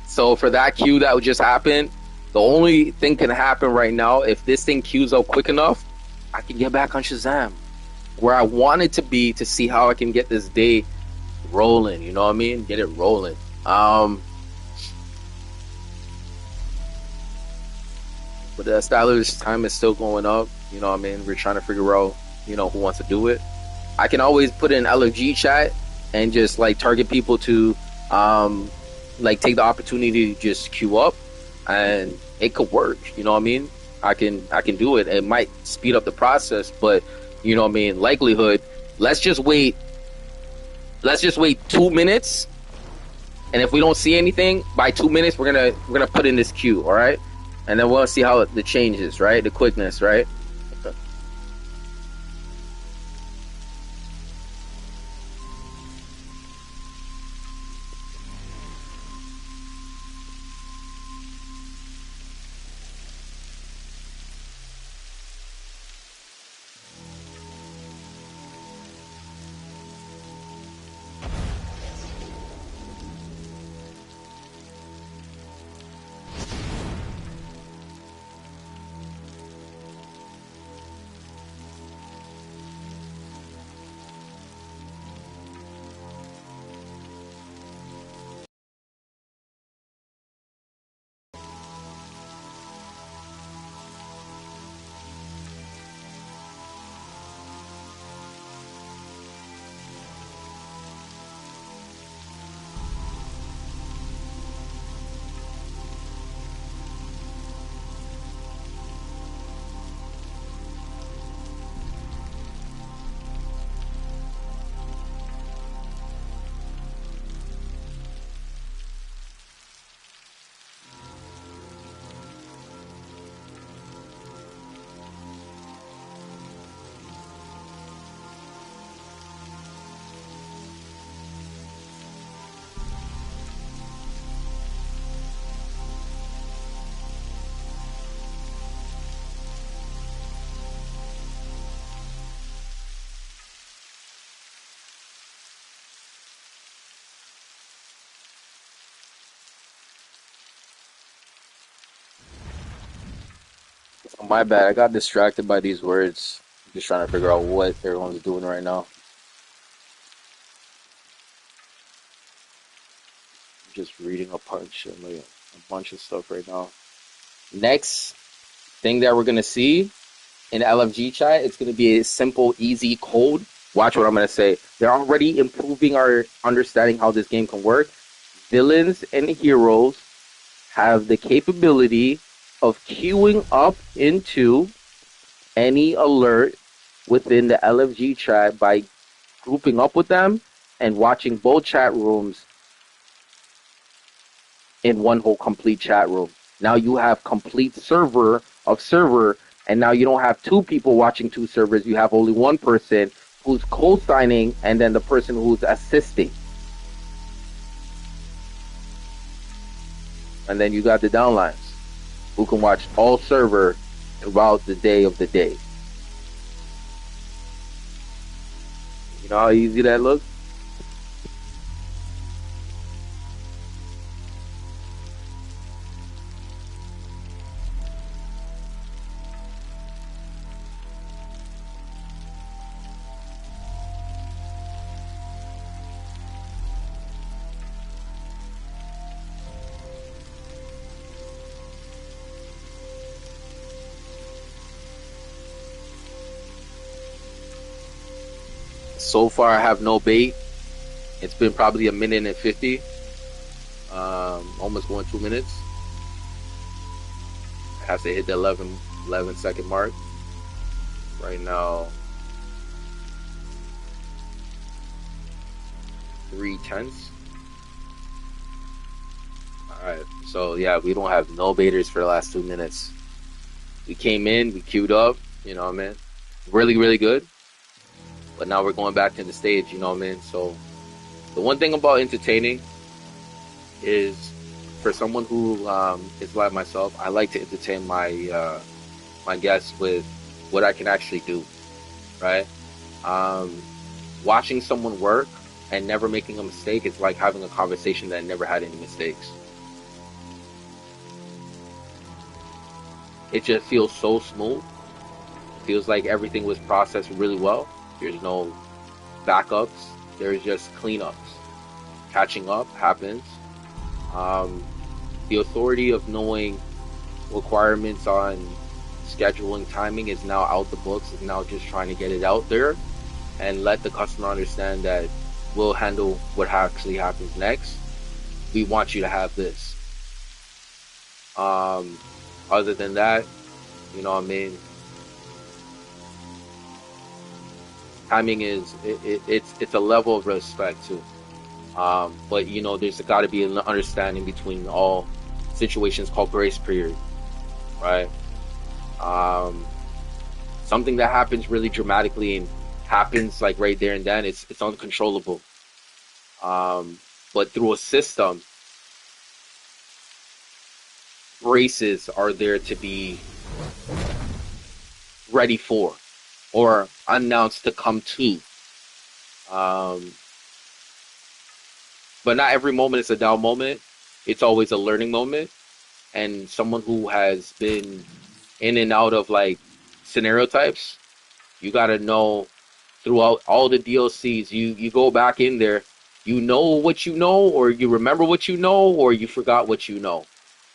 So for that queue that would just happen, the only thing can happen right now, if this thing queues up quick enough, I can get back on Shazam. Where I wanted to be to see how I can get this day rolling, you know what I mean? Get it rolling. But the established time is still going up, you know what I mean? We're trying to figure out, you know, who wants to do it. I can always put in LFG chat and just like target people to like take the opportunity to just queue up, and it could work, you know what I mean? I can do it. It might speed up the process, but you know what I mean, likelihood, let's just wait 2 minutes, and if we don't see anything by 2 minutes, we're gonna put in this queue, all right? And then we'll see how the changes, right? The quickness, right? Okay. My bad. I got distracted by these words. Just trying to figure out what everyone's doing right now. Just reading a bunch of stuff right now. Next thing that we're gonna see in LFG chat, it's gonna be a simple, easy code. Watch what I'm gonna say. They're already improving our understanding how this game can work. Villains and heroes have the capability of queuing up into any alert within the LFG chat by grouping up with them and watching both chat rooms in one whole complete chat room. Now you have complete server, and now you don't have two people watching two servers. You have only one person who's co-signing and then the person who's assisting. And then you got the downlines who can watch all server throughout the day of the day. You know how easy that looks? So far, I have no bait. It's been probably 1:50, almost going 2 minutes. I have to hit the 11 second mark. Right now, 3/10. Alright, so yeah, we don't have no baiters for the last 2 minutes. We came in, we queued up, you know what I mean? Really, really good. But now we're going back to the stage, you know what I mean? So the one thing about entertaining is, for someone who is like myself, I like to entertain my my guests with what I can actually do, right? Watching someone work and never making a mistake is like having a conversation that never had any mistakes. It just feels so smooth. It feels like everything was processed really well. There's no backups. There's just cleanups. Catching up happens. The authority of knowing requirements on scheduling timing is now out the books. It's now just trying to get it out there and let the customer understand that we'll handle what actually happens next. We want you to have this. Other than that, you know what I mean? Timing is it's a level of respect too, but you know there's got to be an understanding between all situations called grace period, right? Something that happens really dramatically and happens like right there and then, it's uncontrollable. But through a system, graces are there to be ready for, or announced to come to. But not every moment is a down moment. It's always a learning moment. And someone who has been in and out of like scenario types, you gotta know throughout all the DLCs, you go back in there, you know what you know, or you remember what you know, or you forgot what you know.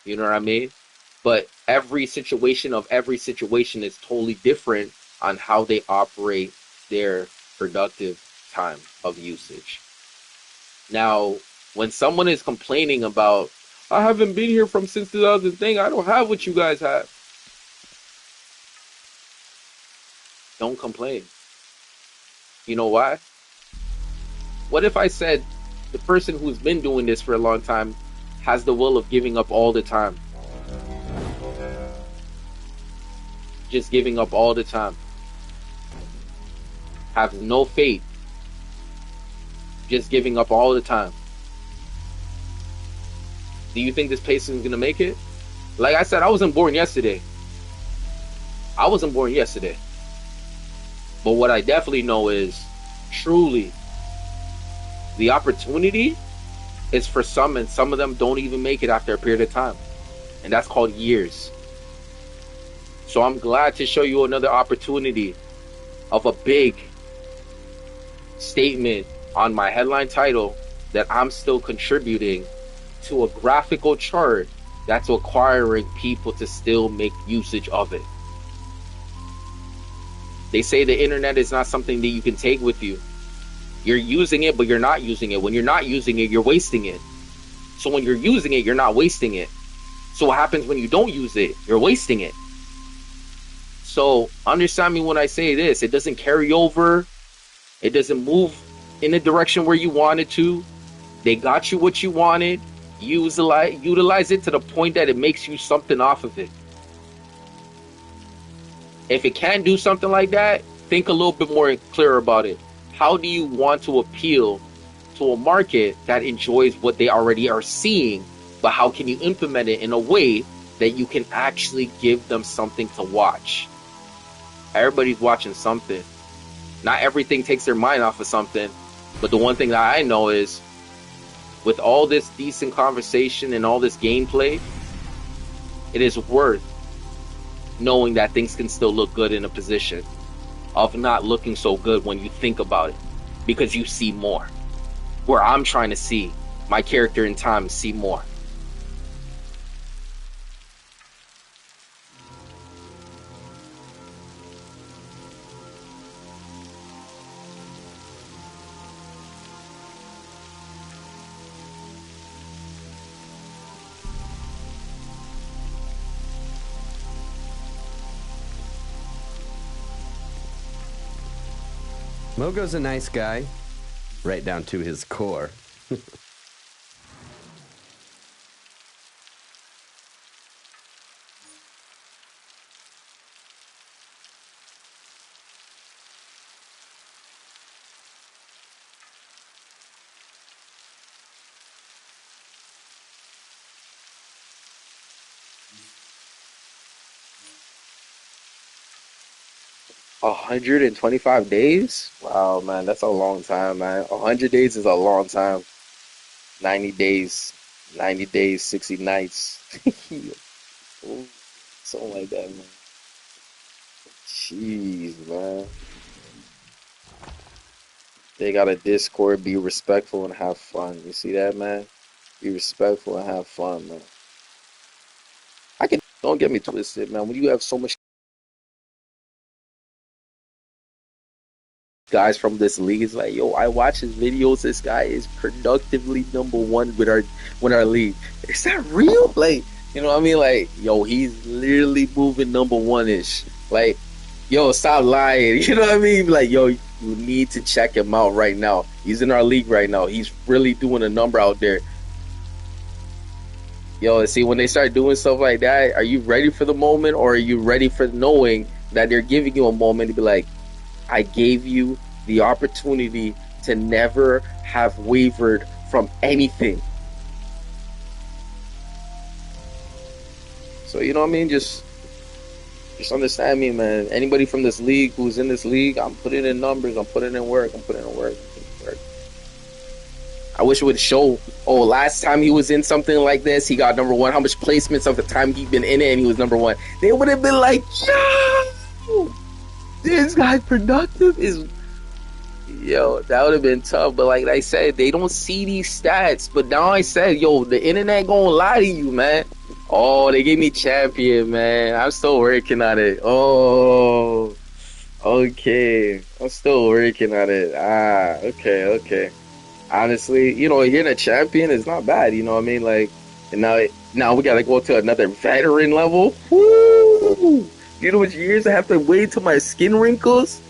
You know what I mean? But every situation is totally different on how they operate their productive time of usage. Now, when someone is complaining about, I haven't been here since 2000 thing, I don't have what you guys have. Don't complain. You know why? What if I said the person who's been doing this for a long time has the will of giving up all the time? Just giving up all the time. Have no faith. Just giving up all the time. Do you think this person is going to make it? Like I said, I wasn't born yesterday. But what I definitely know is, truly, the opportunity is for some, and some of them don't even make it after a period of time. And that's called years. So I'm glad to show you another opportunity of a big statement on my headline title that I'm still contributing to a graphical chart that's requiring people to still make usage of it. They say the internet is not something that you can take with you. You're using it, but you're not using it. When you're not using it, you're wasting it. So when you're using it, you're not wasting it. So what happens when you don't use it? You're wasting it. So understand me when I say this. It doesn't carry over. It doesn't move in the direction where you want it to. They got you what you wanted. Utilize it to the point that it makes you something off of it. If it can't do something like that, think a little bit more clear about it. How do you want to appeal to a market that enjoys what they already are seeing, but how can you implement it in a way that you can actually give them something to watch? Everybody's watching something. Not everything takes their mind off of something, but the one thing that I know is with all this decent conversation and all this gameplay, it is worth knowing that things can still look good in a position of not looking so good when you think about it, because you see more. Where I'm trying to see my character in time see more. Mogo's a nice guy, right down to his core. A 125 days? Wow, man, that's a long time, man. 100 days is a long time. 90 days, 60 nights. Ooh, something like that, man. Jeez, man. They got a Discord, be respectful and have fun. You see that, man? Be respectful and have fun, man. Don't get me twisted, man. When you have so much guys from this league, it's like, yo, I watch his videos. This guy is productively #1 with our league. Is that real? Like, you know what I mean? Like, yo, he's literally moving #1-ish. Like, yo, stop lying. You know what I mean? Like, yo, you need to check him out right now. He's in our league right now. He's really doing a number out there. Yo, see, when they start doing stuff like that, are you ready for the moment, or are you ready for knowing that they're giving you a moment to be like, I gave you the opportunity to never have wavered from anything. So, you know what I mean? Just understand me, man. Anybody from this league who's in this league, I'm putting in numbers, I'm putting in work, I wish it would show, oh, last time he was in something like this, he got #1. How much placements of the time he'd been in it and he was #1. They would have been like, yo! This guy's productive is, yo, that would have been tough. But like I said, they don't see these stats. But now I said, yo, the internet gonna lie to you, man. Oh, they gave me champion, man. I'm still working on it. Oh, okay. I'm still working on it. Okay. Honestly, you know, hitting a champion is not bad. You know what I mean? Like, and now we gotta go to another veteran level. Woo! You know what years I have to wait till my skin wrinkles?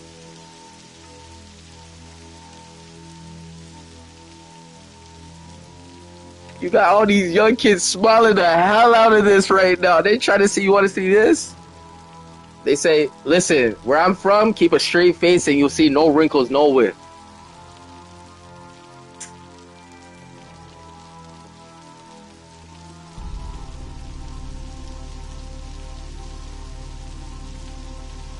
You got all these young kids smiling the hell out of this right now. They try to see, you want to see this? They say, listen, where I'm from, keep a straight face and you'll see no wrinkles nowhere.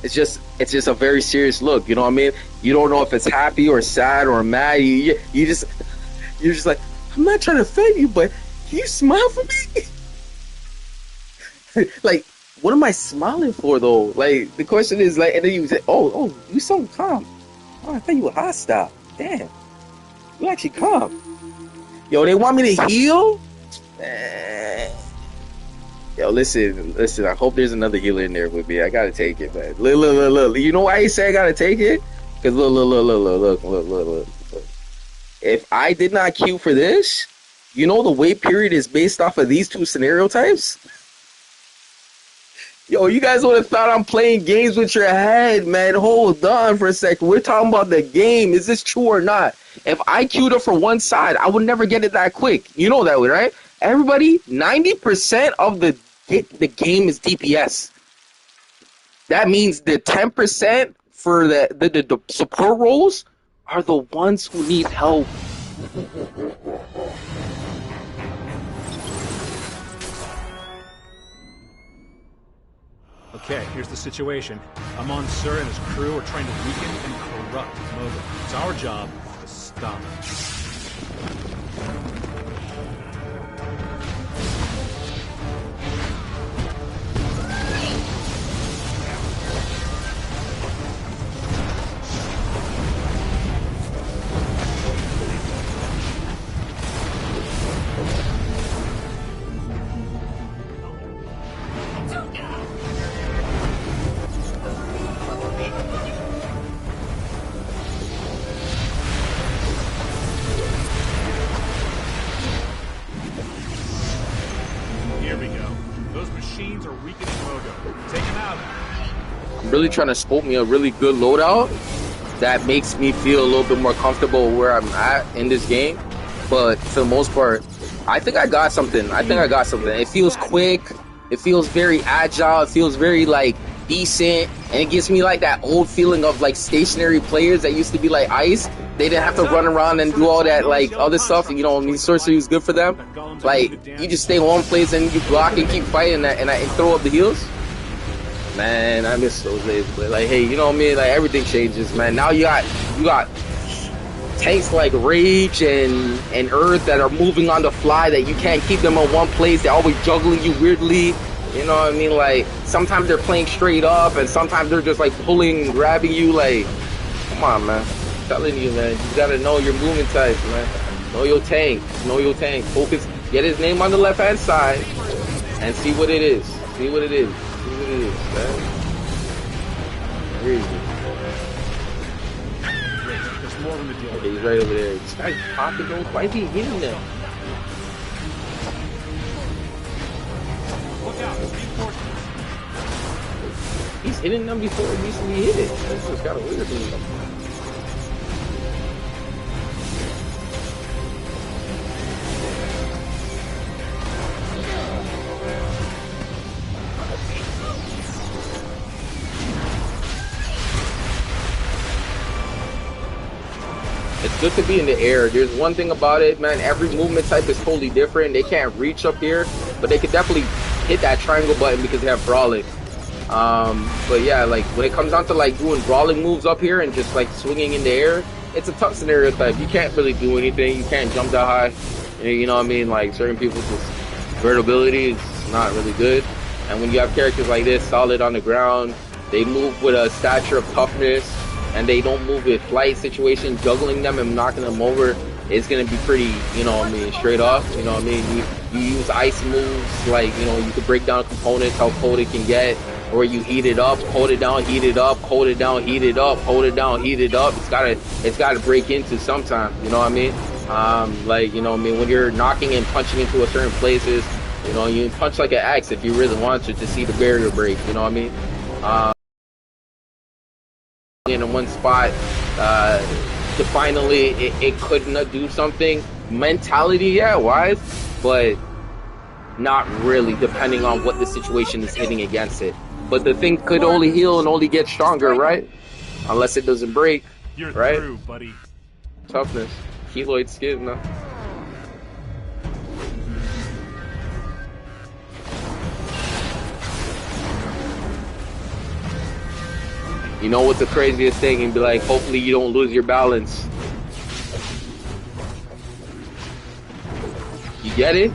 It's just a very serious look, you know what I mean? You don't know if it's happy or sad or mad. You're just like, I'm not trying to offend you, but can you smile for me? Like, what am I smiling for though? Like the question is like, and then you say, oh, you so calm. Oh, I thought you were hostile. Damn, you actually calm. Yo, they want me to heal? Yo, listen. I hope there's another healer in there with me. I gotta take it, man. Look. You know why I say I gotta take it? Cause look. If I did not queue for this, you know the wait period is based off of these two scenario types. Yo, you guys would have thought I'm playing games with your head, man. Hold on for a second. We're talking about the game. Is this true or not? If I queued up for one side, I would never get it that quick. You know that way, right? Everybody, 90% of the game is DPS. That means the 10% for the support roles are the ones who need help. Okay, here's the situation. Amon Sur and his crew are trying to weaken and corrupt Mogo. It's our job to stop it. Really trying to scope me a really good loadout that makes me feel a little bit more comfortable where I'm at in this game. But for the most part, I think I got something. It feels quick. It feels very agile. It feels very like decent, and it gives me like that old feeling of like stationary players that used to be like ice. They didn't have to run around and do all that like other stuff. You know, I mean, sorcery was good for them. Like you just stay in one place and you block and keep fighting that and throw up the heals. Man, I miss those days, but like, hey, you know what I mean? Like everything changes, man. Now you got tanks like Rage and Earth that are moving on the fly that you can't keep them in one place. They're always juggling you weirdly. You know what I mean? Like sometimes they're playing straight up, and sometimes they're just like pulling and grabbing you. Like, come on, man. I'm telling you, man. You gotta know your movement types, man. Know your tank. Focus. Get his name on the left hand side, and see what it is. See what it is. Man. Where is he? There's more than the deal. Okay, he's right over there. This guy's popping those. Why is he hitting them? Look out, he's hitting them before it needs to be hit. This is kind of weird to me. It's good to be in the air. There's one thing about it, man. Every movement type is totally different. They can't reach up here, but they could definitely hit that triangle button because they have brawling. But yeah, like when it comes down to like doing brawling moves up here and just like swinging in the air, it's a tough scenario type. You can't really do anything. You can't jump that high. You know what I mean? Like certain people's versatility is not really good. And when you have characters like this, solid on the ground, they move with a stature of toughness, and they don't move with flight situation, juggling them and knocking them over, it's going to be pretty, you know what I mean, straight off. You know what I mean? You use ice moves, like, you know, you can break down components, how cold it can get, or you heat it up, hold it down, heat it up, hold it down, heat it up, hold it down, heat it up. It's gotta break into sometime, you know what I mean? Like, you know what I mean, when you're knocking and punching into a certain places, you know, you punch like an axe if you really want to see the barrier break, you know what I mean? In one spot to finally it could not do something mentality wise, but not really, depending on what the situation is hitting against it. But the thing could only heal and only get stronger, right? Unless it doesn't break. You're right? Through, buddy. Toughness, keloid skin, no. You know what's the craziest thing? And be like, hopefully you don't lose your balance. You get it?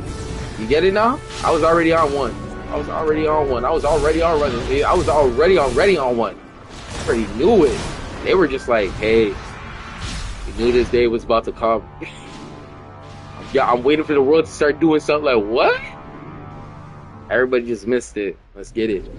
You get it now? I was already on one. I was already on one. I was already on one. I already knew it. They were just like, hey, we knew this day was about to come. Yeah, I'm waiting for the world to start doing something. Like, what? Everybody just missed it. Let's get it.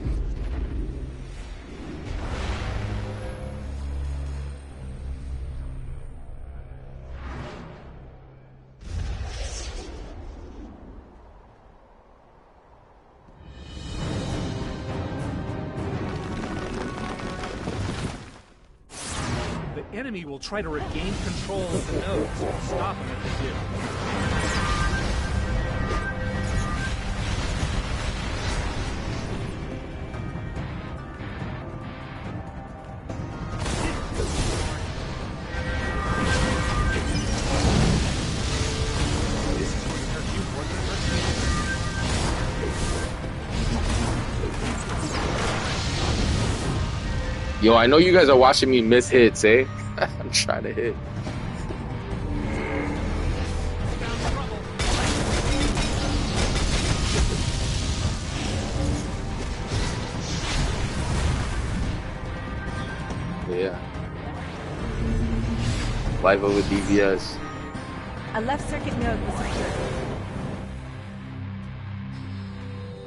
The enemy will try to regain control of the nodes. Stop them if they do. Yo, I know you guys are watching me miss hits, eh? I'm trying to hit. Yeah. Live over DBS. A left circuit node was secured.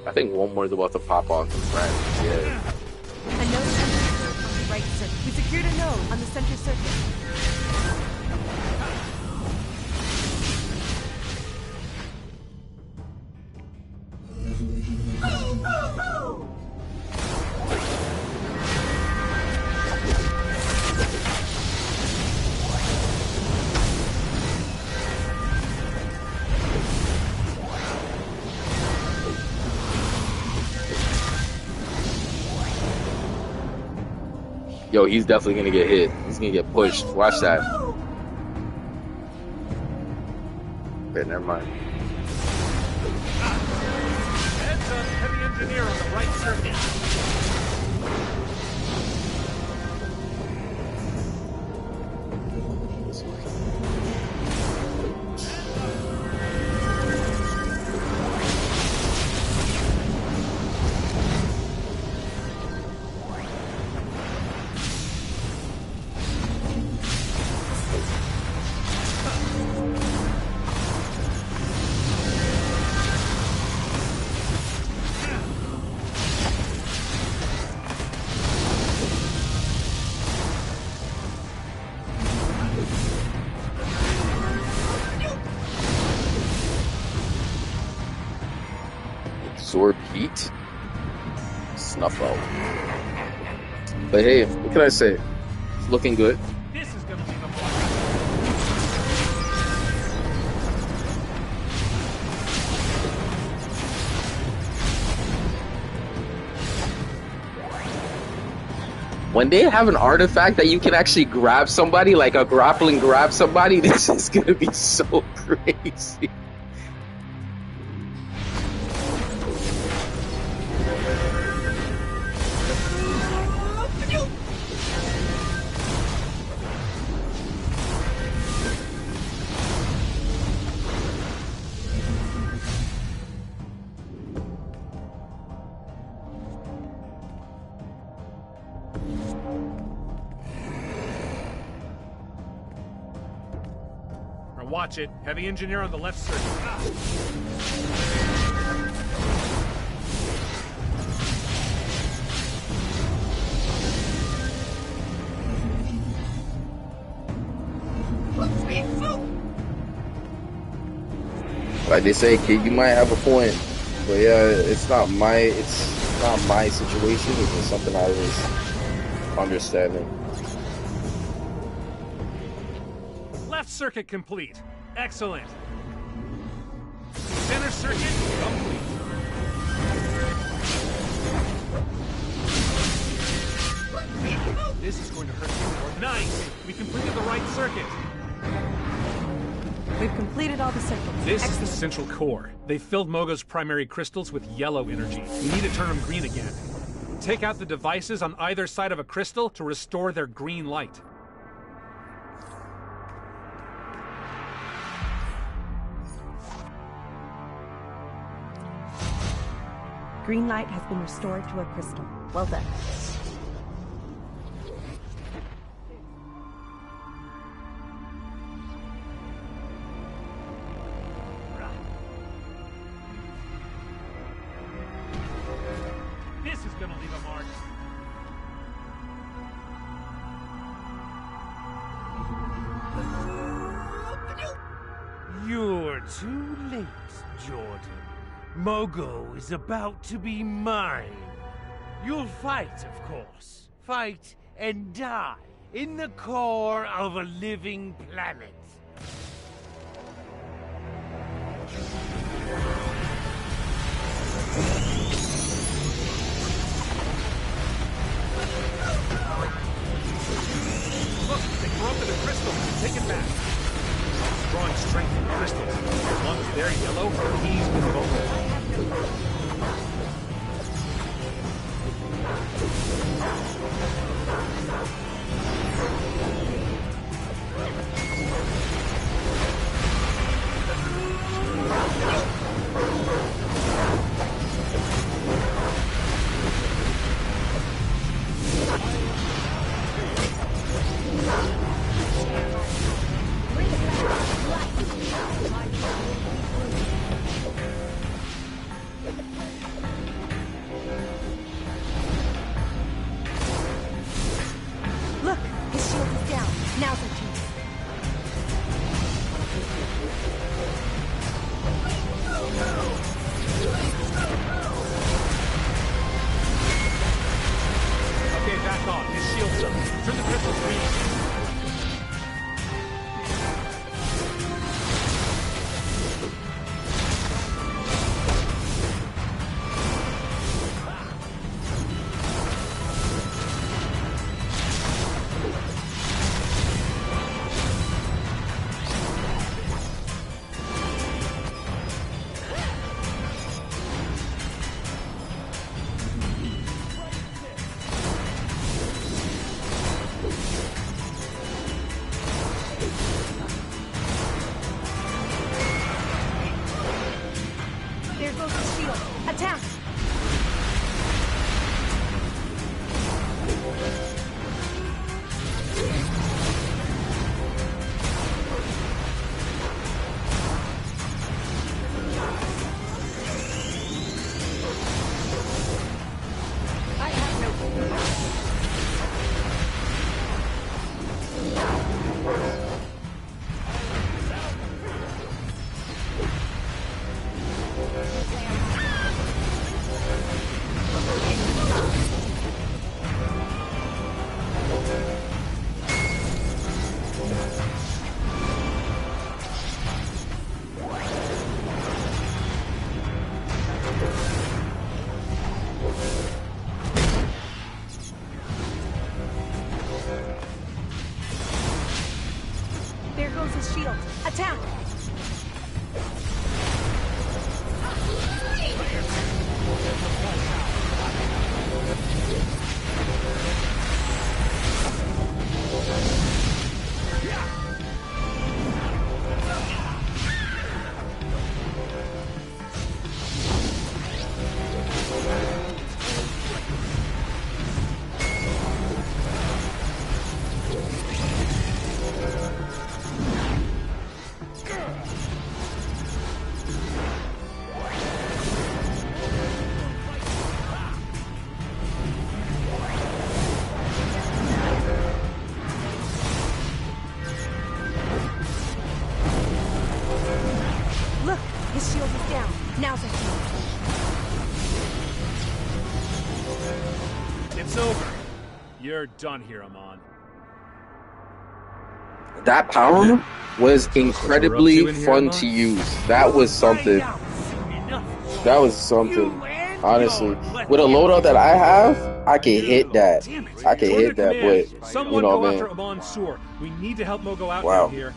I think one more is about to pop on from France. Yeah. A node is secured on the right circuit. We secured a node on the center circuit. Yo, he's definitely gonna get hit. He's gonna get pushed. Watch that. Okay, never mind. Heads up, heavy engineer on the right circuit. Absorb heat. Snuff out. But hey, what can I say? It's looking good. This is gonna be the When they have an artifact that you can actually grab somebody, like a grappling grab somebody, this is gonna be so crazy. Watch it. Heavy engineer on the left circuit. Like they say, kid, you might have a point, but yeah, it's not my situation. It's just something I was understanding. Left circuit complete. Excellent. Center circuit complete. This is going to hurt you. Nice. We completed the right circuit. We've completed all the circuits. This Excellent. is the central core. They filled Mogo's primary crystals with yellow energy. We need to turn them green again. Take out the devices on either side of a crystal to restore their green light. green light has been restored to a crystal. Well done. This is gonna leave a mark. You're too late, Jordan. Mogo is about to be mine. You'll fight, of course. Fight and die in the core of a living planet. Look, they corrupted a crystal. Take it back. Drawing strength from crystals. As long as they're yellow, he's invulnerable. Look, his shield is down. Now's our chance. Okay, back off. His shield's up. Turn the crystals green. There goes his shield. Attack! I have no There goes his shield. Attack! Look, his shield is down. Now's our chance. It's over. You're done here, Amon. That power was incredibly fun to use. That was something. That was something. Honestly, with a loadout that I have, I can hit that. I can hit that, but Someone you know, go man. after Amon Sur. We need to help Mogo out Wow. down here.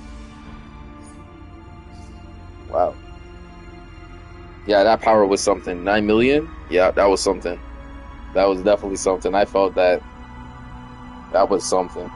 Wow. Yeah, that power was something. 9 million? Yeah, that was something. That was definitely something. I felt that. That was something.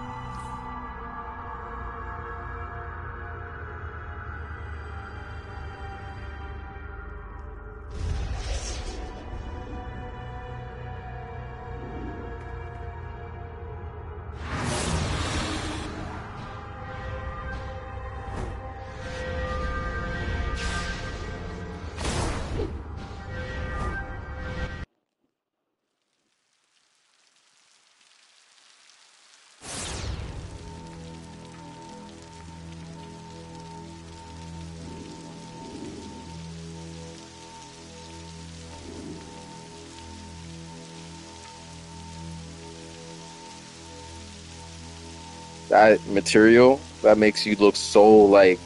that material, that makes you look so like,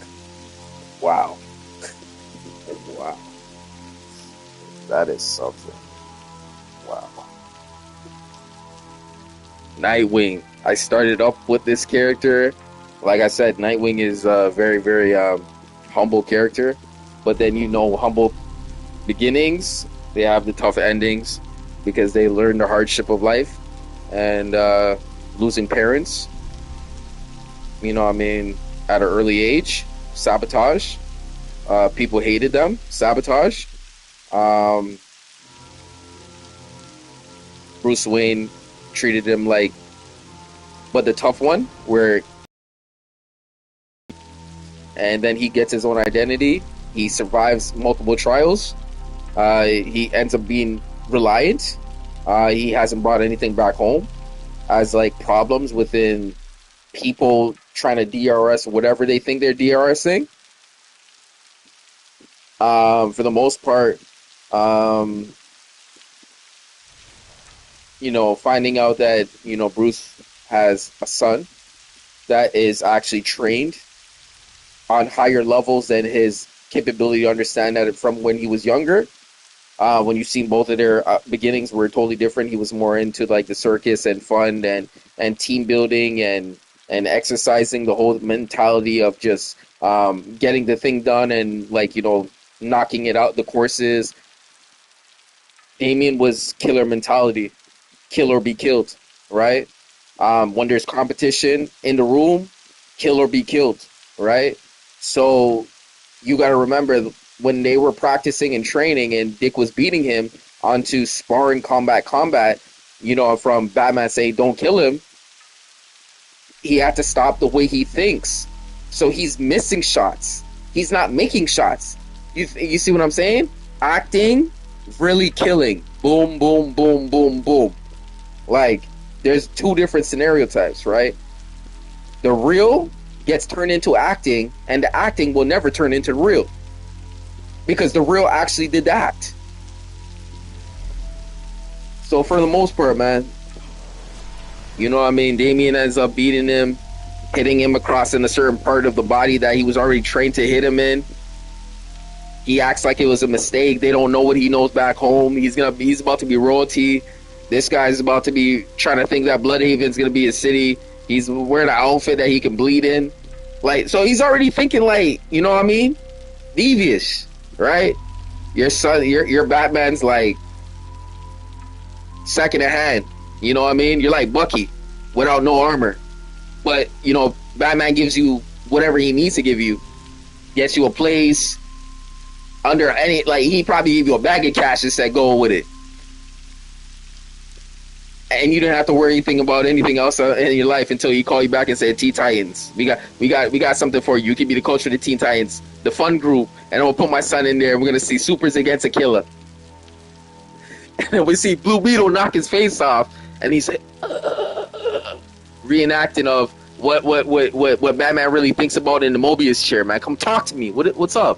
wow. Wow. That is something. Wow. Nightwing. I started up with this character. Like I said, Nightwing is a very, very humble character. But then, you know, humble beginnings, they have the tough endings because they learn the hardship of life and losing parents. You know what I mean? At an early age. Sabotage. People hated them. Sabotage. Bruce Wayne treated him like, but the tough one, where, and then he gets his own identity. He survives multiple trials. He ends up being reliant. He hasn't brought anything back home. Has like problems within people trying to DRS whatever they think they're DRSing. For the most part, you know, finding out that, you know, Bruce has a son that is actually trained on higher levels than his capability to understand that from when he was younger. When you've seen both of their beginnings were totally different. He was more into like the circus and fun and team building and exercising, the whole mentality of just getting the thing done and, like, you know, knocking it out, the courses. Damian was killer mentality, kill or be killed, right? When there's competition in the room, kill or be killed, right? So you got to remember, when they were practicing and training and Dick was beating him onto sparring combat, you know, from Batman saying, don't kill him, he had to stop the way he thinks. So he's missing shots. He's not making shots. You see what I'm saying? Acting, really killing. Boom, boom, boom, boom, boom. Like, there's two different scenario types, right? The real gets turned into acting, and the acting will never turn into real. Because the real actually did the act. So for the most part, man, you know what I mean? Damian ends up beating him, hitting him across in a certain part of the body that he was already trained to hit him in. He acts like it was a mistake. They don't know what he knows back home. He's about to be royalty. This guy's about to be trying to think that Bloodhaven's gonna be his city. He's wearing an outfit that he can bleed in. Like, so he's already thinking, like, you know what I mean? Devious, right? Your son, your Batman's like second in hand. You know what I mean? You're like Bucky without no armor. But, you know, Batman gives you whatever he needs to give you. Gets you a place under any, like, he probably gave you a bag of cash and said, go with it. And you didn't have to worry anything about anything else in your life until he called you back and said, Teen Titans, we got something for you. You can be the coach of the Teen Titans, the fun group, and I'll put my son in there. And we're gonna see Supers against a killer. And then we see Blue Beetle knock his face off, and he's reenacting of what Batman really thinks about in the Mobius chair. Man, come talk to me. What's up?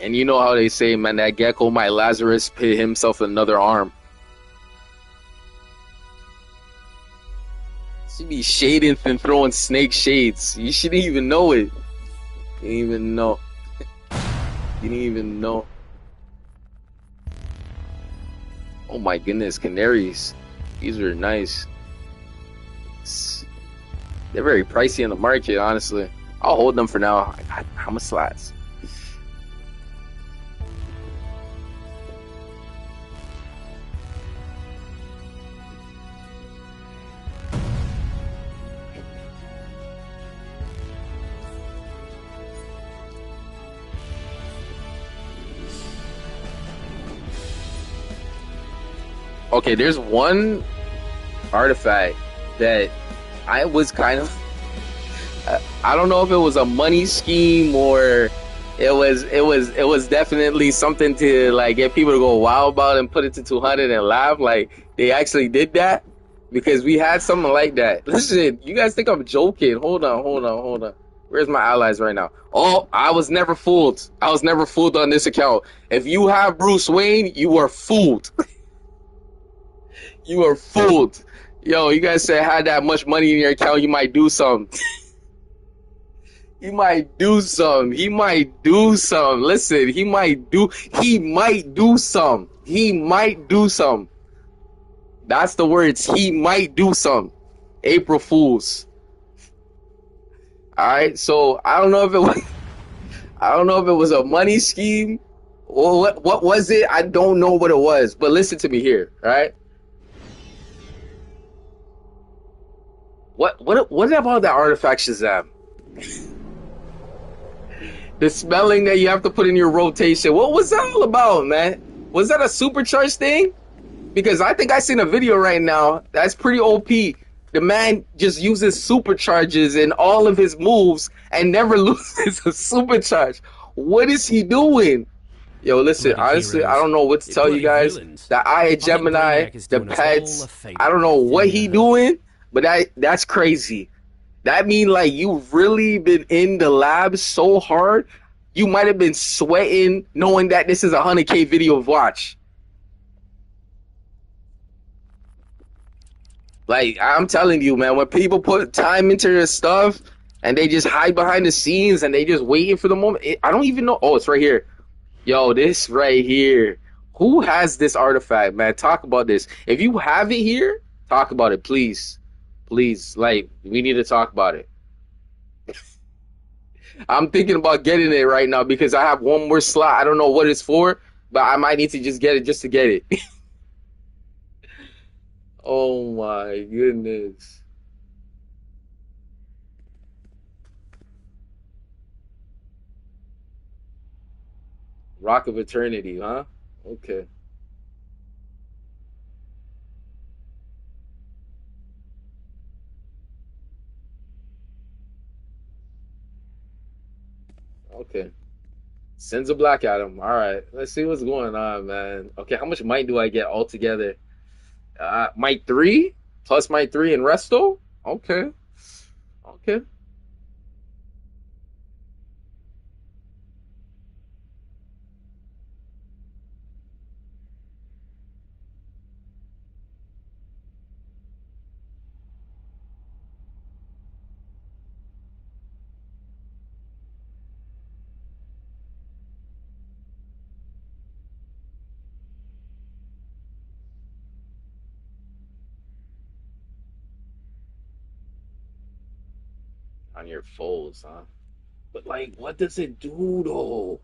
And you know how they say, man, that Gecko might Lazarus pay himself another arm. She be shading and throwing snake shades. You shouldn't even know it. You didn't even know. You didn't even know. Oh my goodness, canaries. These are nice. They're very pricey in the market, honestly. I'll hold them for now. How much slots? Okay, there's one artifact that I was kind of, I don't know if it was a money scheme or it was definitely something to like get people to go wow about and put it to 200 and laugh. Like they actually did that because we had something like that. Listen, you guys think I'm joking? Hold on. Where's my allies right now? Oh, I was never fooled. I was never fooled on this account. If you have Bruce Wayne, you are fooled. You are fooled. Yo, you guys say had that much money in your account, you might do something. He might do some. Listen, he might do some. That's the words. He might do some. April Fools. Alright, so I don't know if it was a money scheme or what was it? I don't know what it was. But listen to me here, alright? What about that artifact Shazam? The smelling that you have to put in your rotation. What was that all about, man? Was that a supercharged thing? Because I think I seen a video right now that's pretty OP. The man just uses supercharges in all of his moves and never loses a supercharge. What is he doing? Yo, listen, honestly, I don't know what to tell you guys. The Eye of Gemini, the pets, I don't know what he doing, but that's crazy. That mean like you've really been in the lab so hard, you might have been sweating knowing that this is a 100K video of watch. Like, I'm telling you, man, when people put time into their stuff and they just hide behind the scenes and they just waiting for the moment, I don't even know. Oh, it's right here. Yo, this right here. Who has this artifact, man? Talk about this. If you have it here, talk about it, please. Please, like, we need to talk about it. I'm thinking about getting it right now because I have one more slot. I don't know what it's for, but I might need to just get it just to get it. Oh my goodness. Rock of Eternity, huh? Okay. Okay. Sends a Black Adam. All right. Let's see what's going on, man. Okay, how much might do I get altogether? Might 3 plus might 3 and resto? Okay. Okay. On your foes, huh? But like, what does it do though?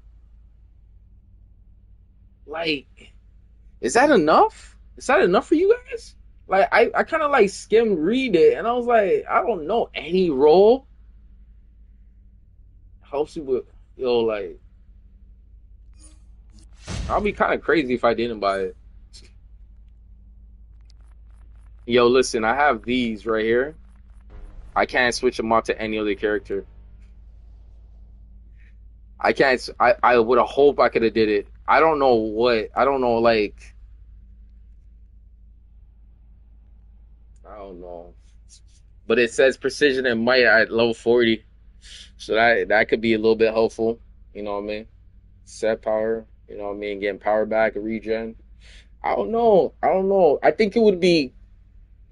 Like, is that enough? Is that enough for you guys? Like, I kind of like skimmed read it and I was like, I don't know, any role helps you with, yo, like, I'll be kind of crazy if I didn't buy it. Yo, listen, I have these right here. I can't switch them out to any other character. I can't. I would have hoped I could have did it. I don't know what. I don't know, like. I don't know. But it says precision and might at level 40. So that could be a little bit helpful. You know what I mean? Set power. You know what I mean? Getting power back, a regen. I don't know. I think it would be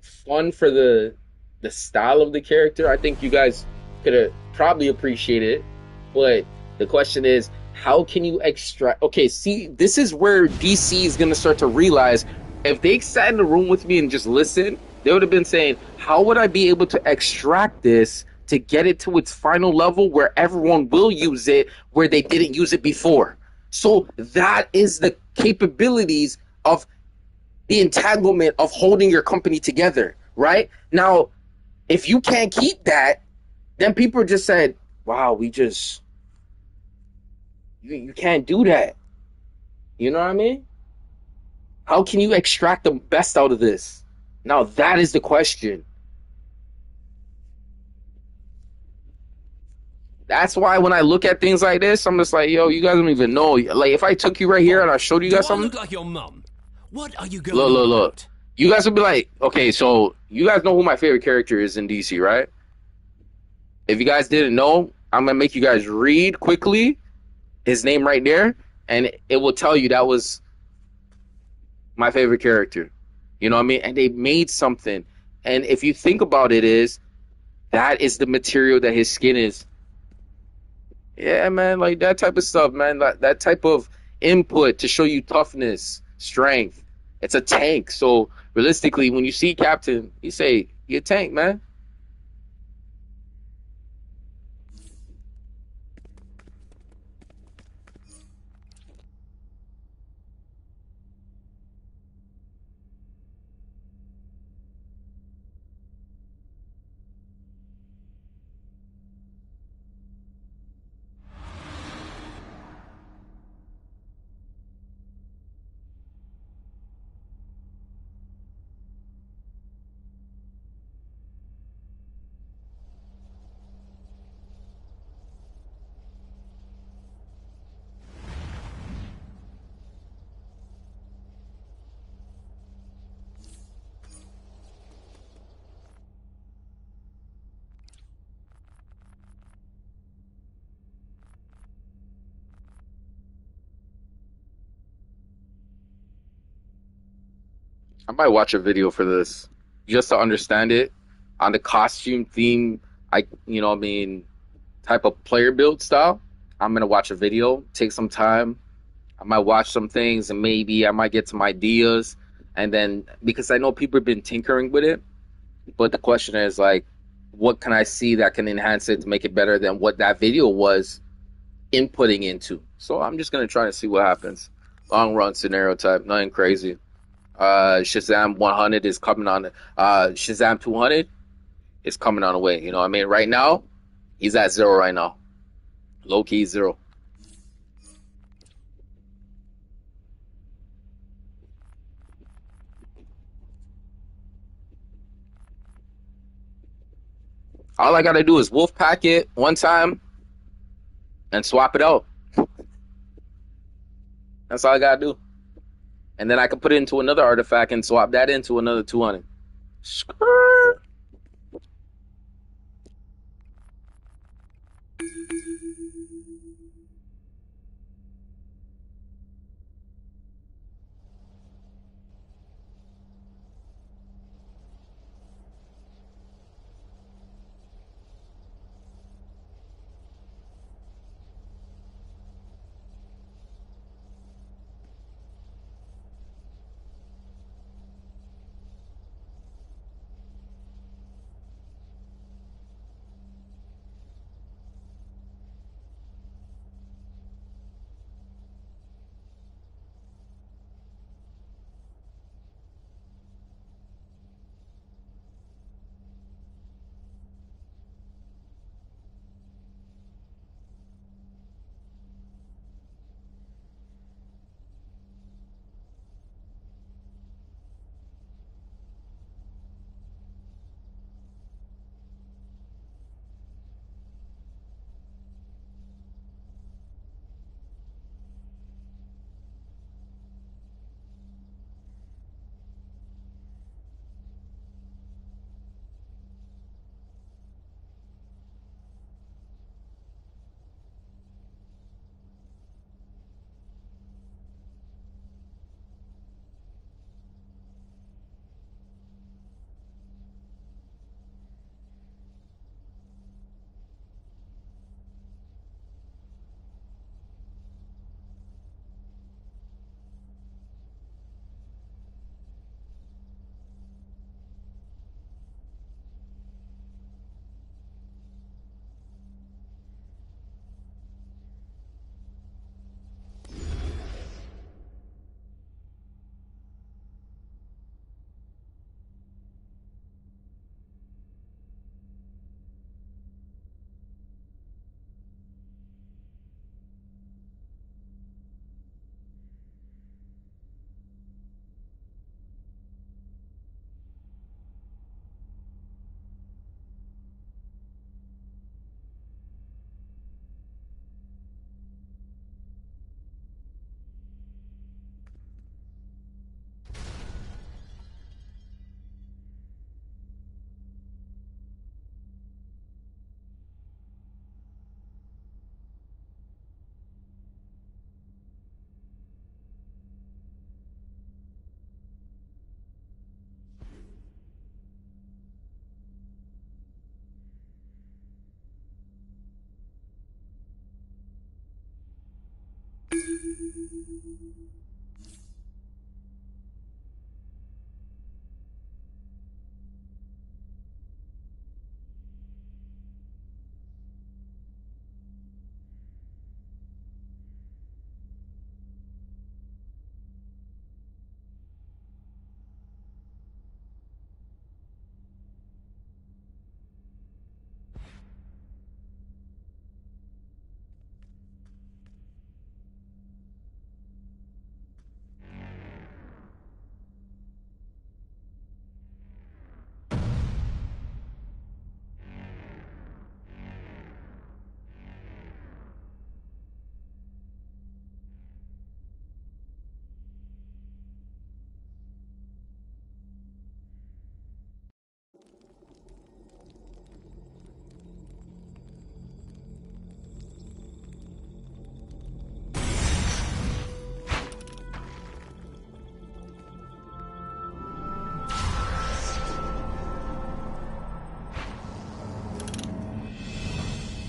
fun for the style of the character. I think you guys could have probably appreciated it, but the question is, how can you extract? Okay, see, this is where DC is gonna start to realize, if they sat in the room with me and just listened, they would have been saying, how would I be able to extract this to get it to its final level where everyone will use it where they didn't use it before? So that is the capabilities of the entanglement of holding your company together, right? Now, if you can't keep that, then people just said, wow, you can't do that. You know what I mean? How can you extract the best out of this? Now that is the question. That's why when I look at things like this, I'm just like, yo, you guys don't even know. Like, if I took you right here and I showed you guys something. Do I look like your mum? What are you going Look. You guys would be like, okay, so you guys know who my favorite character is in DC, right? If you guys didn't know, I'm going to make you guys read quickly his name right there, and it will tell you that was my favorite character. You know what I mean? And they made something. And if you think about it, that is the material that his skin is. Yeah, man, like that type of stuff, man. That type of input to show you toughness, strength. It's a tank. So realistically, when you see Captain, you say, you're a tank, man. I might watch a video for this just to understand it on the costume theme. Type of player build style. I'm gonna watch a video, take some time. I might watch some things, and maybe I might get some ideas. And then, because I know people have been tinkering with it, but the question is like, what can I see that can enhance it to make it better than what that video was inputting into? So I'm just gonna try to see what happens. Long run scenario type, nothing crazy. Shazam 100 is coming on. Shazam 200 is coming on the way. You know what I mean? Right now, he's at 0 right now. Low key 0. All I gotta do is wolf pack it one time and swap it out. That's all I gotta do. And then I can put it into another artifact and swap that into another 200. Skrrr.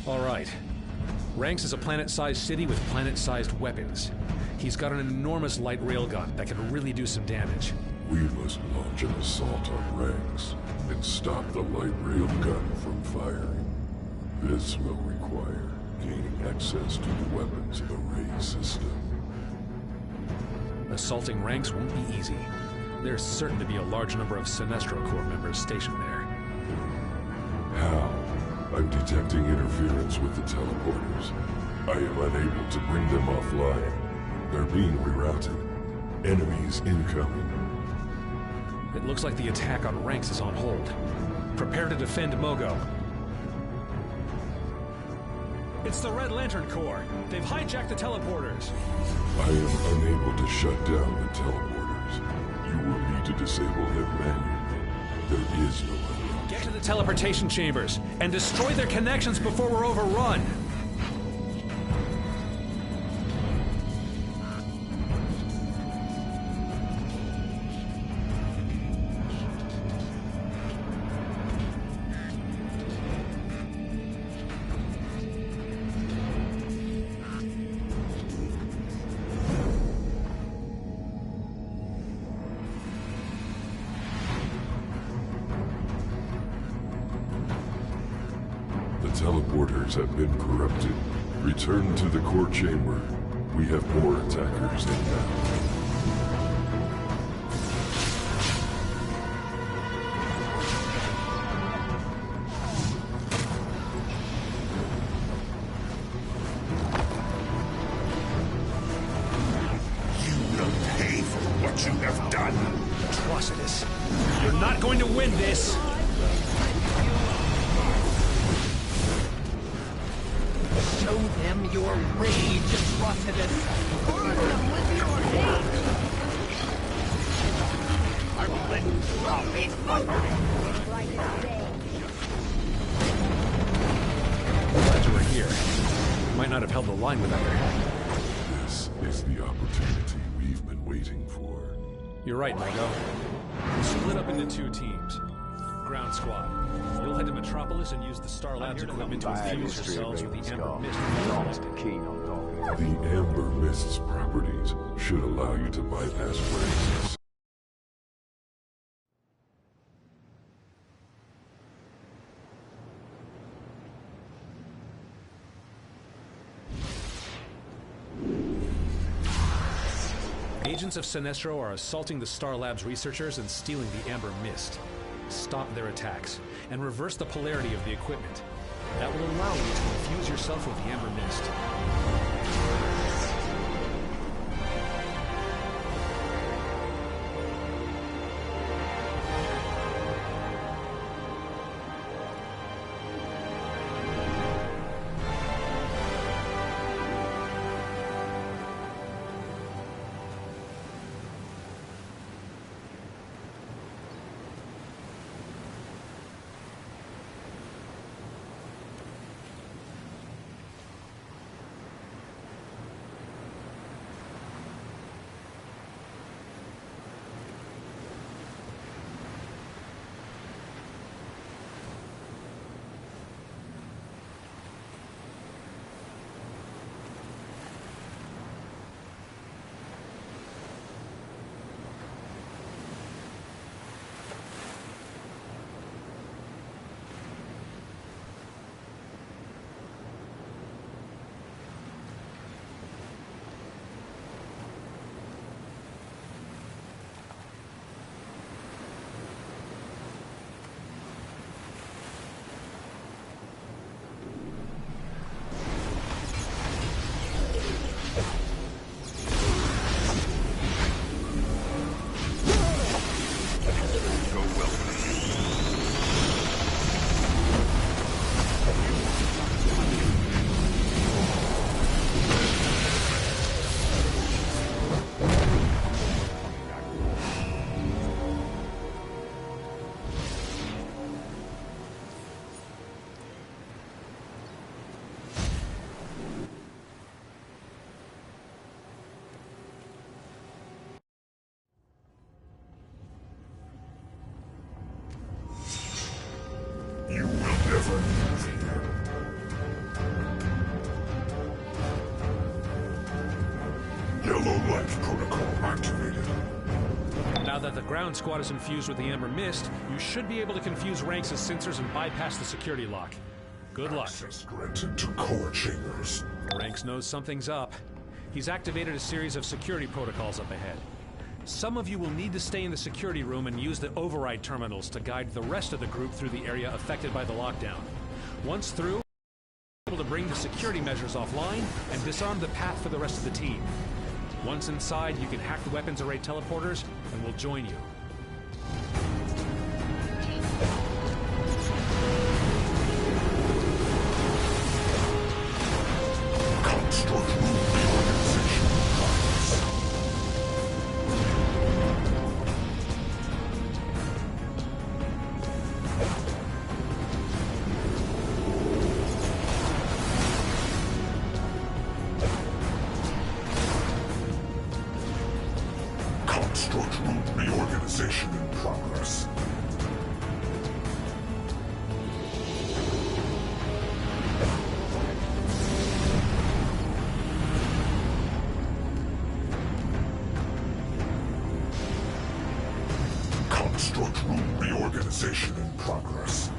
All right. Ranks is a planet-sized city with planet-sized weapons. He's got an enormous light railgun that can really do some damage. We must launch an assault on Ranks and stop the light railgun from firing. This will require gaining access to the weapons array system. Assaulting Ranks won't be easy. There's certain to be a large number of Sinestro Corps members stationed there. How? I'm detecting interference with the teleporters. I am unable to bring them offline. They're being rerouted. Enemies incoming. It looks like the attack on Ranks is on hold. Prepare to defend Mogo. It's the Red Lantern Corps. They've hijacked the teleporters. I am unable to shut down the teleporters. You will need to disable them manually. There is no other. Get to the teleportation chambers and destroy their connections before we're overrun. Teleporters have been corrupted. Return to the core chamber. We have more attackers inbound. You will pay for what you have done. Atrocitus. You're not going to win this. Show them your rage, Atrocitus! Burn them with your hate! I will let you stop it! Glad you were here. You might not have held the line without your help. This is the opportunity we've been waiting for. You're right, Mogo. We'll split up into two teams. Ground squad. You'll head to Metropolis and use the Star Labs equipment to infuse yourselves with the Amber Mist. The Amber Mist's properties should allow you to bypass Ranks. Agents of Sinestro are assaulting the Star Labs researchers and stealing the Amber Mist. Stop their attacks, and reverse the polarity of the equipment. That will allow you to infuse yourself with the Amber Mist. Never moving. Yellow light protocol activated. Now that the ground squad is infused with the Amber Mist, you should be able to confuse Ranks' sensors and bypass the security lock. Good luck. Access granted to core chambers. Ranks knows something's up. He's activated a series of security protocols up ahead. Some of you will need to stay in the security room and use the override terminals to guide the rest of the group through the area affected by the lockdown. Once through, you'll be able to bring the security measures offline and disarm the path for the rest of the team. Once inside, you can hack the weapons array teleporters, and we'll join you. Construct room reorganization progress. Construct room reorganization in progress. Construct room reorganization in progress.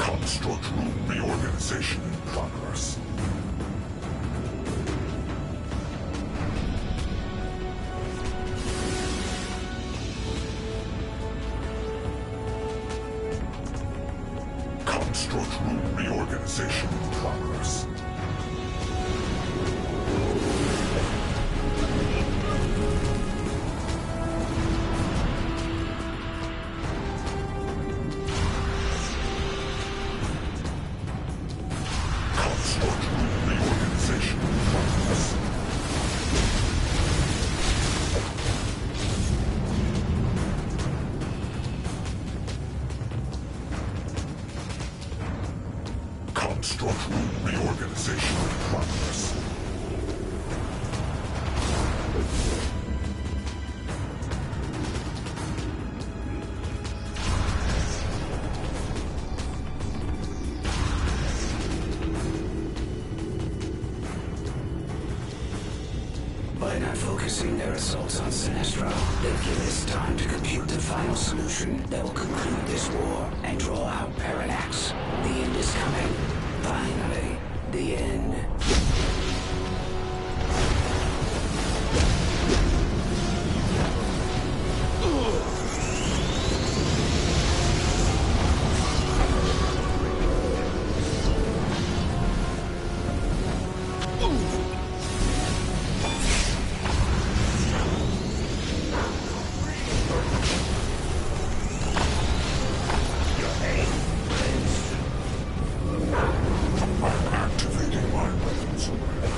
Construct room reorganization in progress. Construct room reorganization in progress. Construct room reorganization in progress. Construct room reorganization in progress. By not focusing their assaults on Sinestro, they've given us time to compute the final solution that will conclude this war and draw out Parallax. The end is coming. Finally, the end. Activating my weapons array.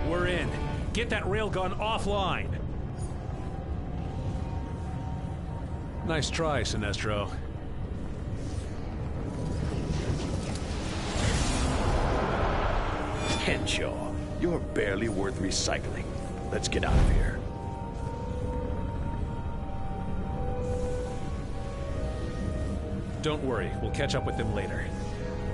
We're in. Get that railgun offline. Nice try, Sinestro. Henshaw, you're barely worth recycling. Let's get out of here. Don't worry, we'll catch up with them later.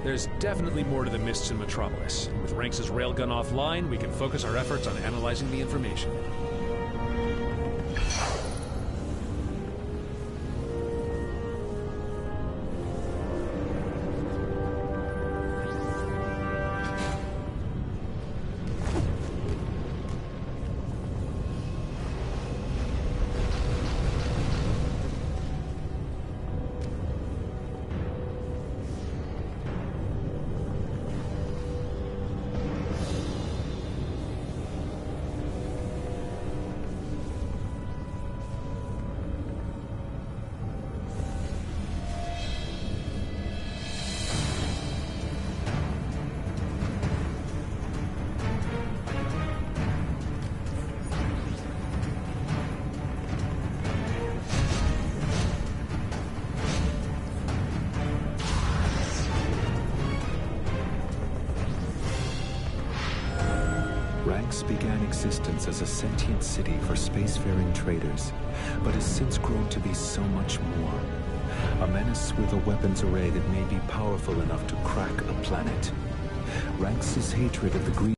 There's definitely more to the mists in Metropolis. With Ranks' railgun offline, we can focus our efforts on analyzing the information. began existence as a sentient city for spacefaring traders, but has since grown to be so much more. A menace with a weapons array that may be powerful enough to crack a planet. Ranks' hatred of the green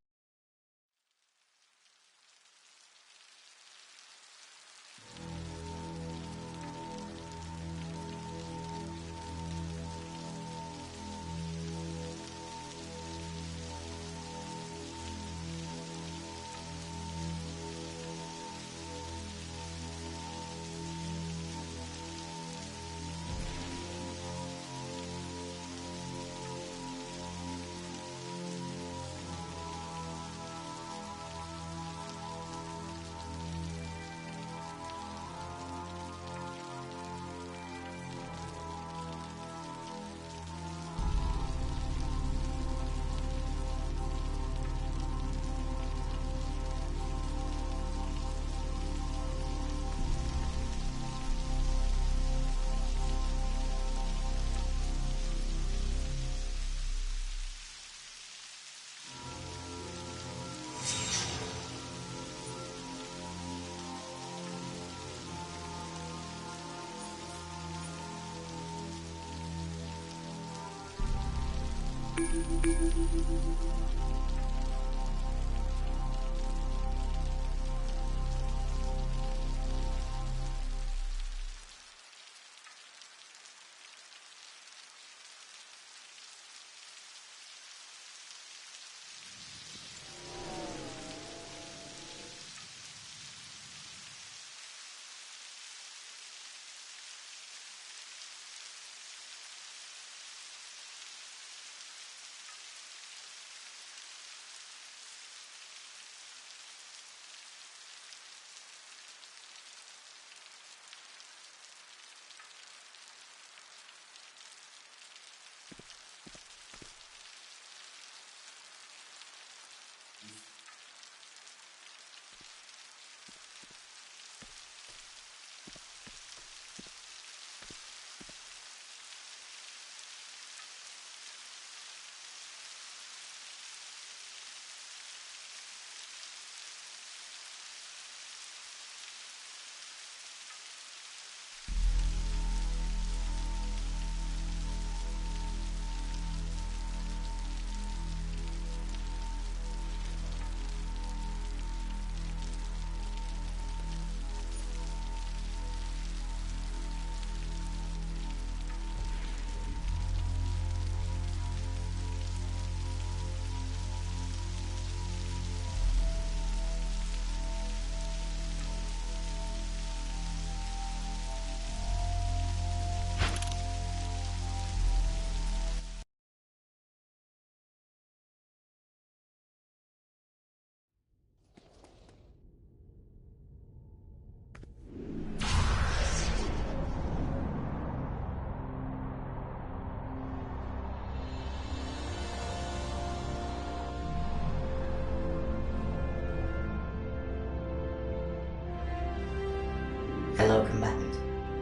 Hello, combatant.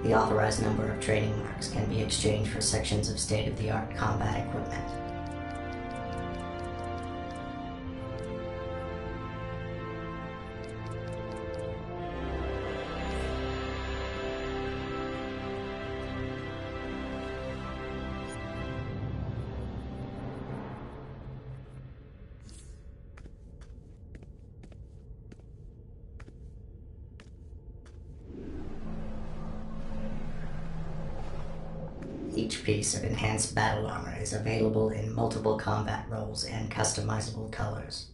The authorized number of training marks can be exchanged for sections of state-of-the-art combat equipment. Each piece of enhanced battle armor is available in multiple combat roles and customizable colors.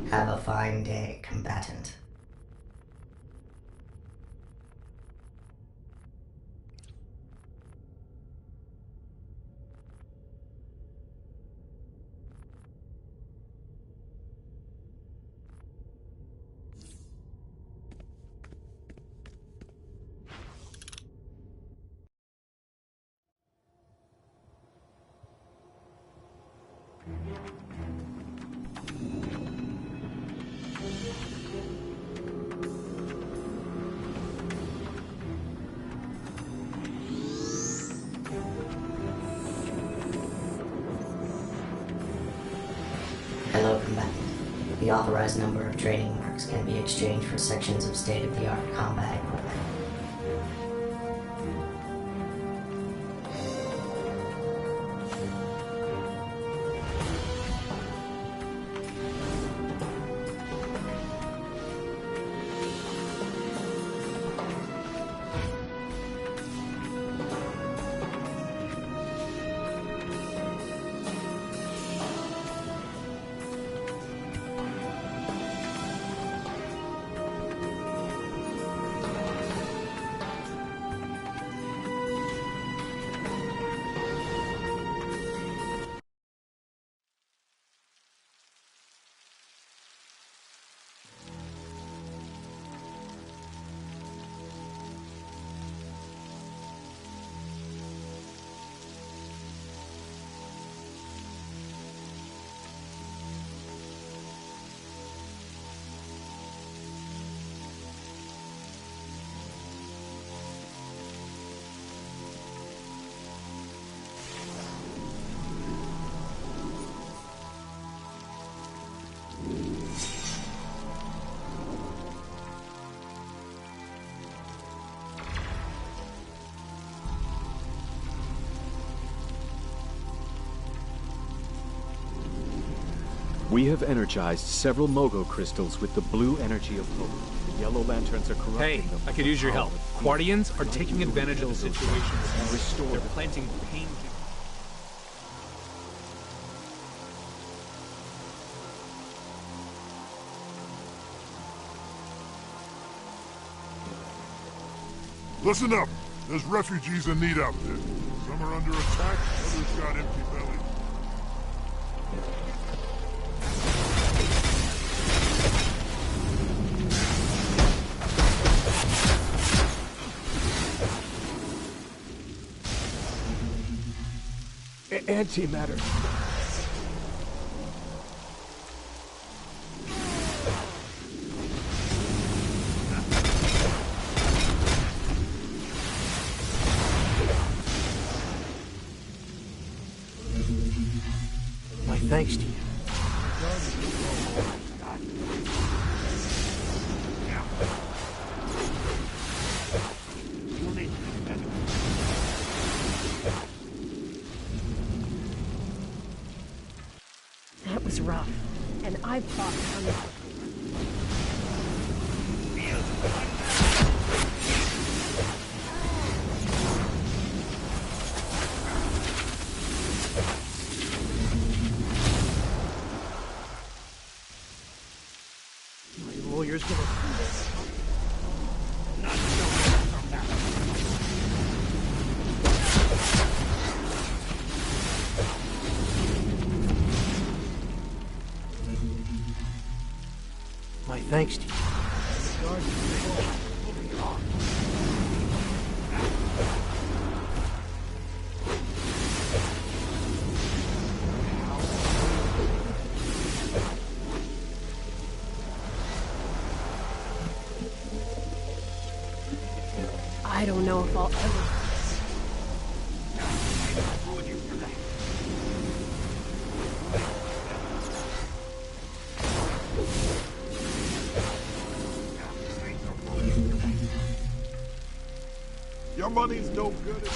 Have a fine day, combatant. Hello, combatant. The authorized number of training marks can be exchanged for sections of state-of-the-art combat equipment. We have energized several Mogo crystals with the blue energy of hope. The yellow lanterns are corrupting them. Hey, I could use your help. Guardians are taking advantage of the situation. They're planting pain. Listen up! There's refugees in need out there. Some are under attack, others got empty bellies. Antimatter. My thanks to you. That was rough, and I've fought coming. My lawyer's gonna do this. My thanks to you. I don't know if I'll ever... Your money's no good.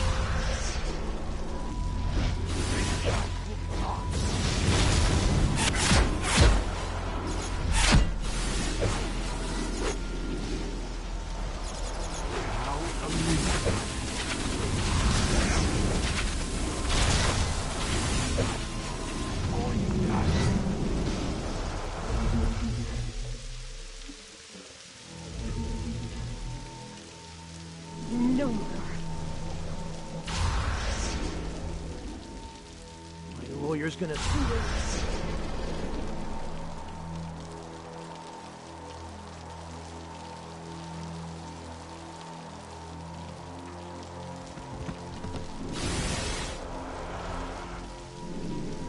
No more. My lawyer's gonna sue me.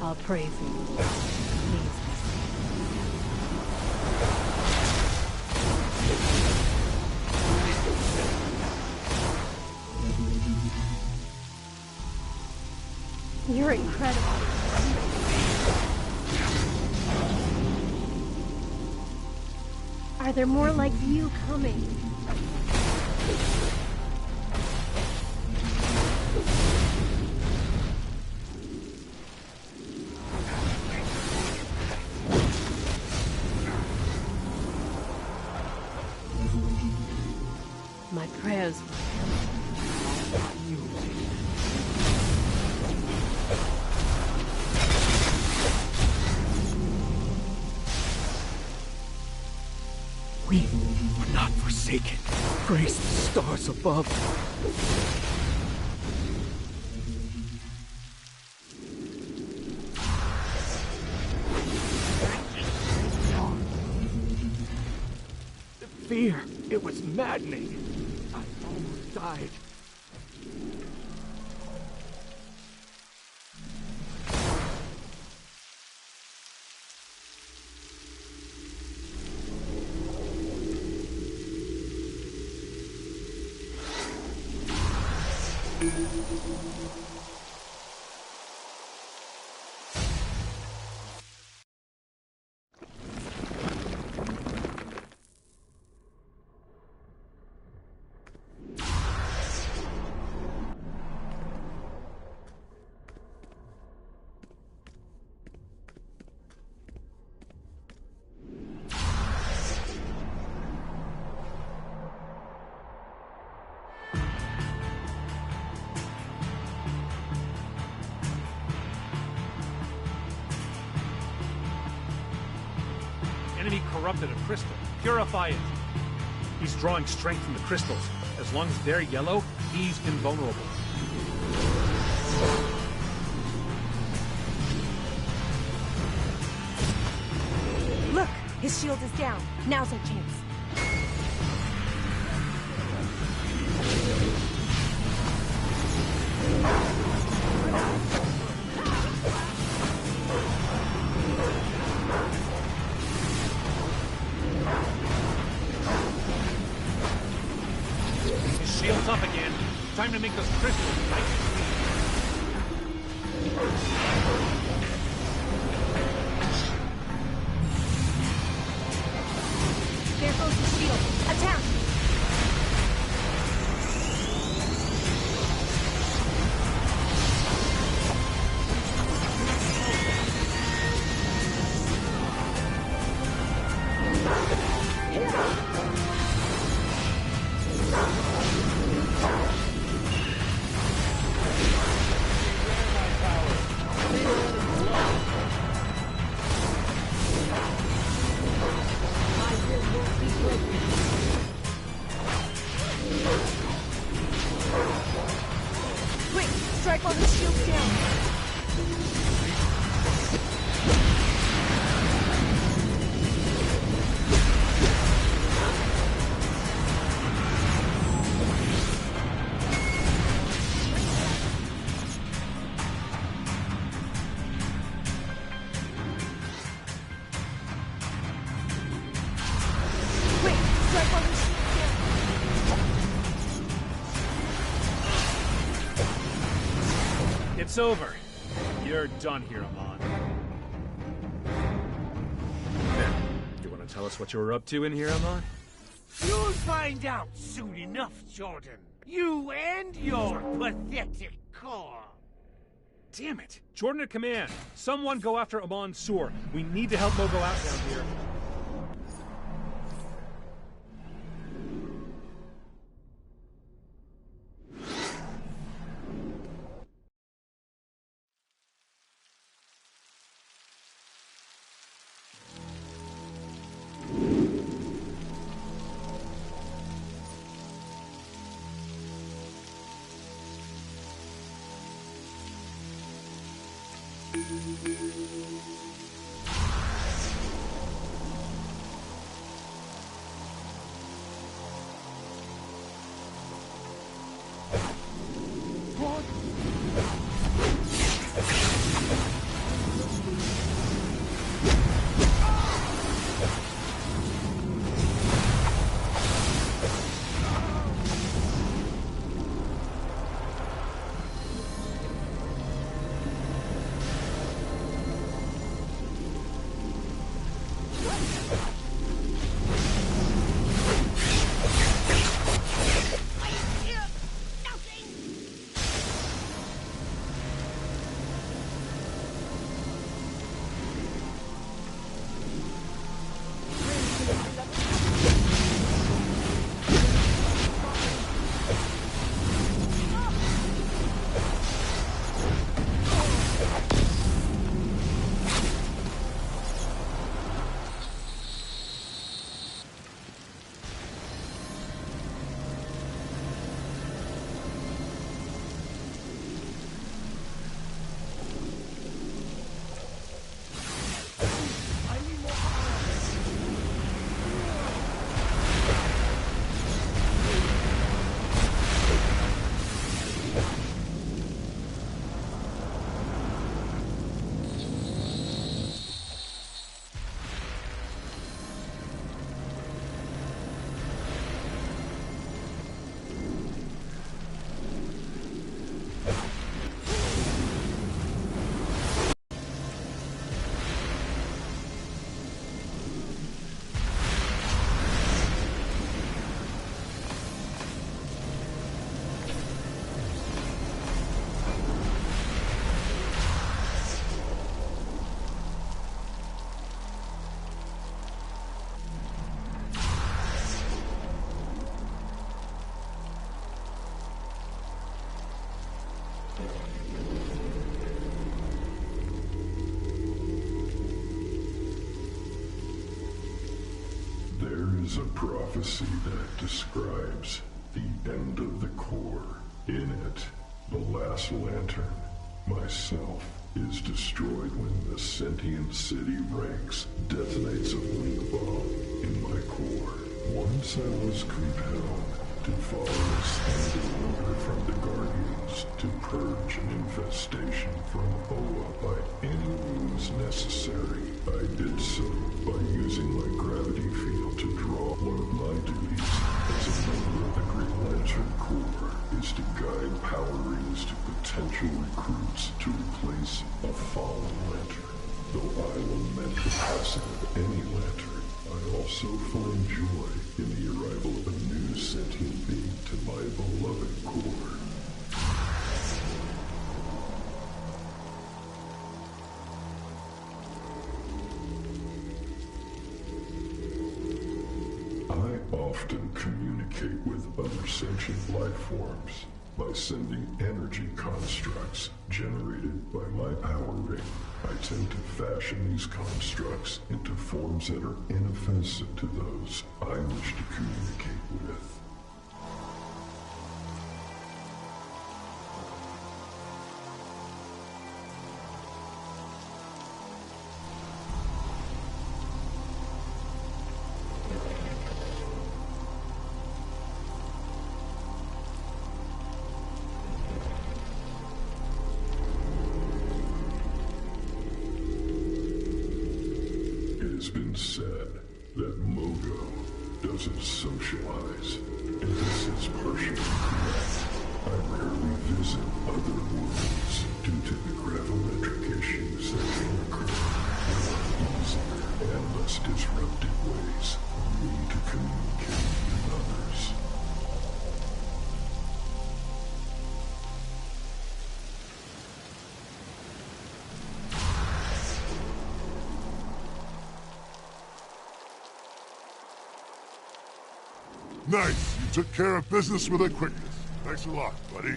I'll praise you. Please. You're incredible. Are there more like you coming? My prayers. We were not forsaken. Praise the stars above. The fear, it was maddening. I almost died. Enemy corrupted a crystal. Purify it. He's drawing strength from the crystals. As long as they're yellow, he's invulnerable. Look! His shield is down. Now's our chance. His shield's up again. Time to make those crystals nice and There goes the shield. Attack! Quick! Strike while his shield's down. Quick! Strike while his shield's down. It's over. You're done here, Amon. You want to tell us what you were up to in here, Amon? You'll find out soon enough, Jordan. You and your pathetic corps. Damn it! Jordan at command. Someone go after Amon Sur. We need to help Mogo out down here. is a prophecy that describes the end of the core. In it, the last lantern, myself, is destroyed when the sentient city ranks detonates a blink bomb in my core. Once I was compelled to follow a standard order from the Guardians to purge an infestation from OA by any means necessary. I did so by using my gravity field to draw. One of my duties as a member of the Green Lantern Corps is to guide power rings to potential recruits to replace a fallen lantern. Though I lament the passing of any lantern, I also find joy in the arrival of a new sentient being to my beloved Corps. I often communicate with other sentient life forms by sending energy constructs generated by my power ring. I tend to fashion these constructs into forms that are inoffensive to those I wish to communicate with. It's been said that Mogo doesn't socialize, and this is partially correct. I rarely visit other worlds due to the gravimetric issues that can occur. There are easier and less disruptive ways for me to communicate with others. Nice. You took care of business with a quickness. Thanks a lot, buddy.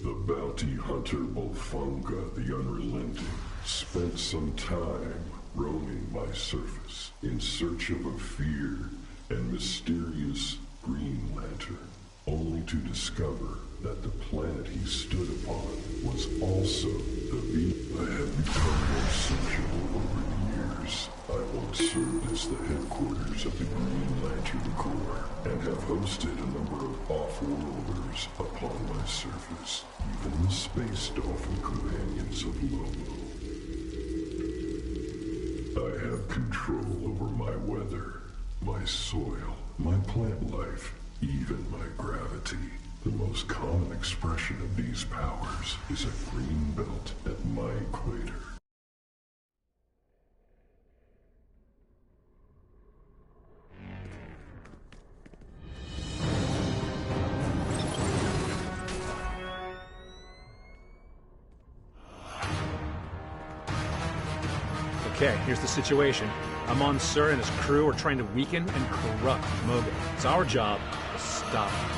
The bounty hunter Bolfunga the Unrelenting spent some time roaming my surface in search of a feared and mysterious Green Lantern, only to discover that the planet he stood upon was also the beat. I have become more sociable over the years. I once served as the headquarters of the Green Lantern Corps and have hosted a number of off-worlders upon my surface, even the space dolphin companions of Lobo. I have control over my weather, my soil, my plant life, even my gravity. The most common expression of these powers is a green belt at my equator. Okay, here's the situation. Amon Sur and his crew are trying to weaken and corrupt Mogo. It's our job to stop them.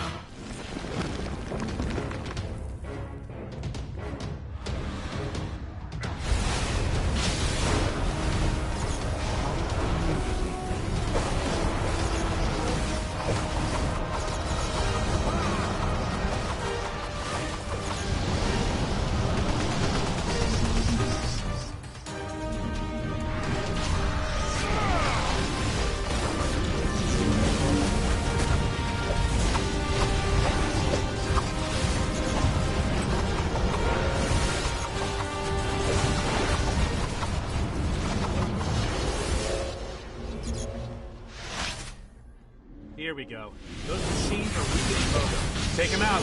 Here we go. Those machines are weakening Mogo. Take him out.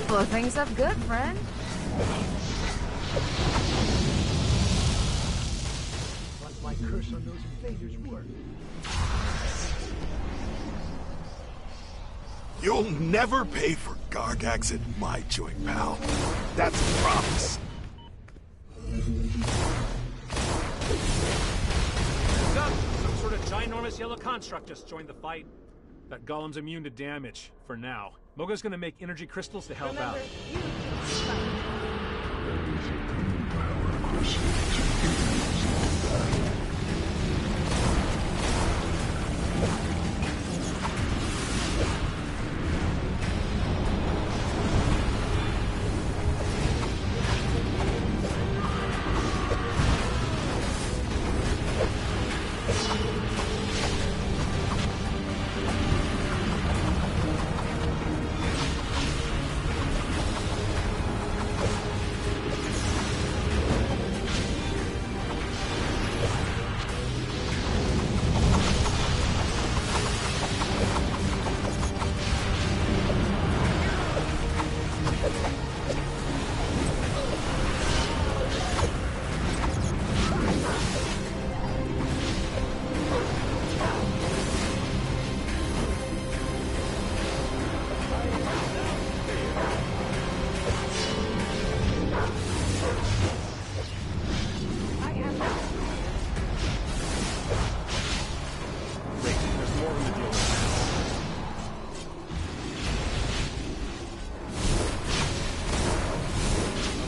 Blow things up good, friend. Like my curse on those invaders work. You'll never pay for Gargax at my joint, pal. That's a promise. What's up? Some sort of ginormous yellow construct just joined the fight. That golem's immune to damage, for now. Moga's gonna make energy crystals to help out.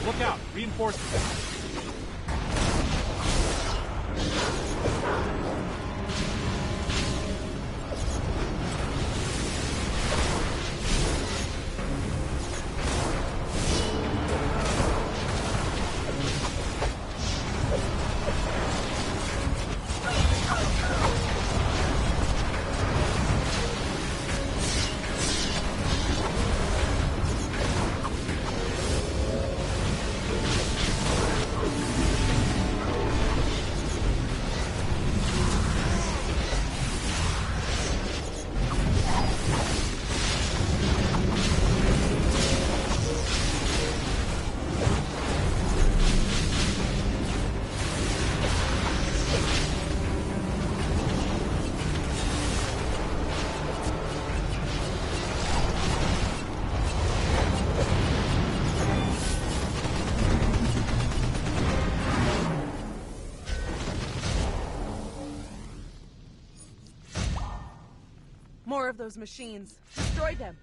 Look out! Reinforcements! More of those machines. Destroy them.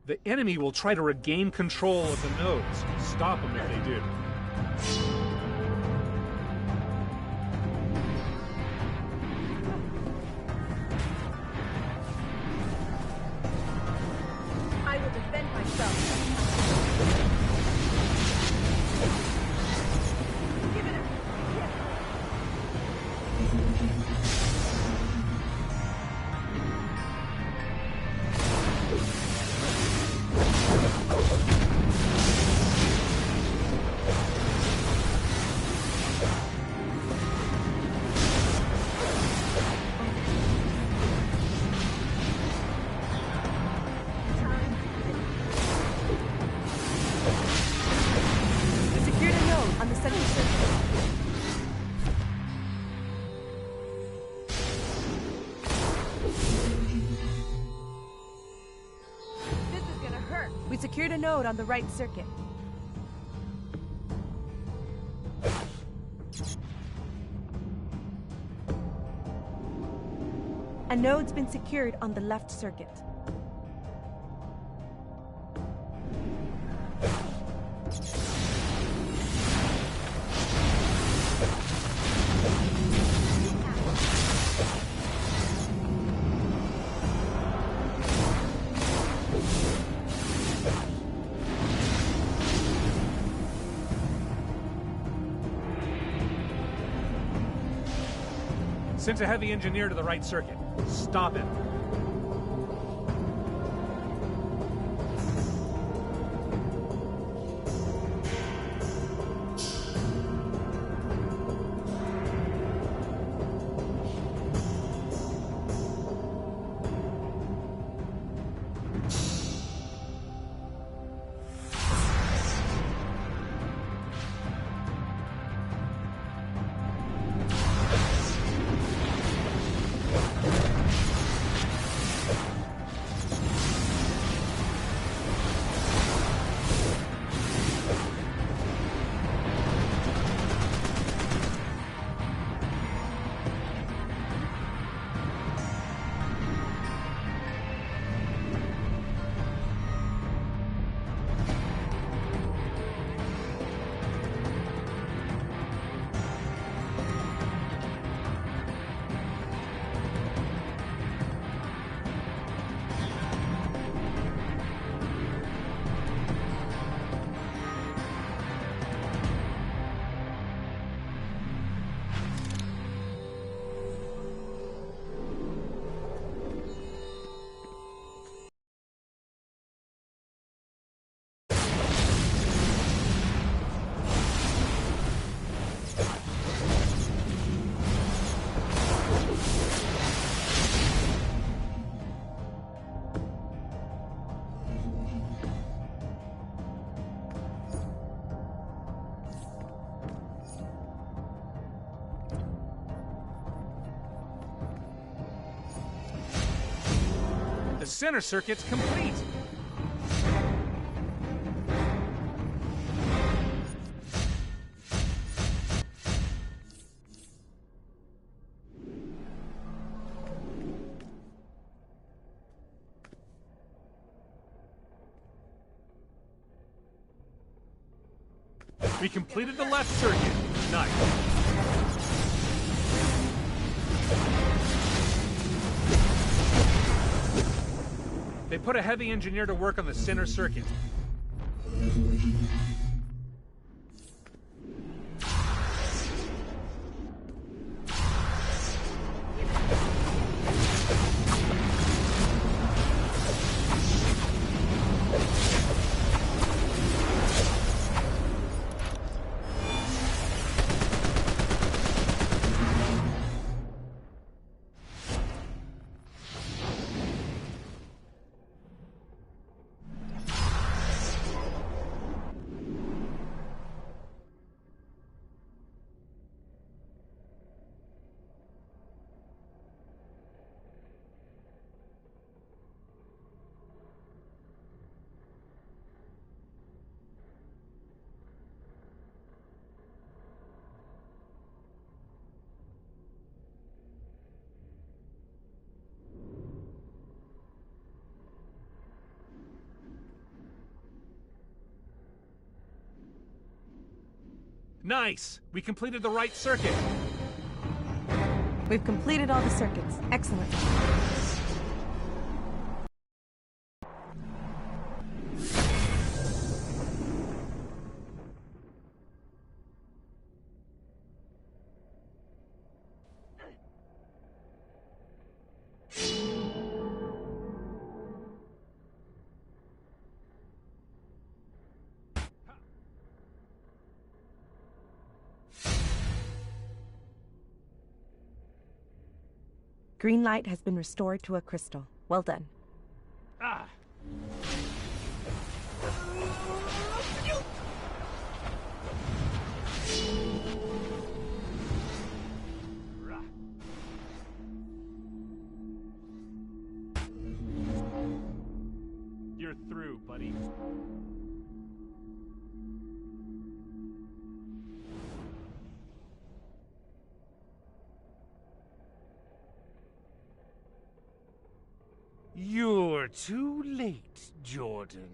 The enemy will try to regain control of the nodes. Stop them if they do. I will defend myself. Give it up. Secured a node on the right circuit. A node's been secured on the left circuit. Sent a heavy engineer to the right circuit. Stop him. The center circuit's complete. We completed the left circuit. Nice. They put a heavy engineer to work on the center circuit. Nice! We completed the right circuit. We've completed all the circuits. Excellent. Green light has been restored to a crystal. Well done. Ah! You're through, buddy. You're too late, Jordan.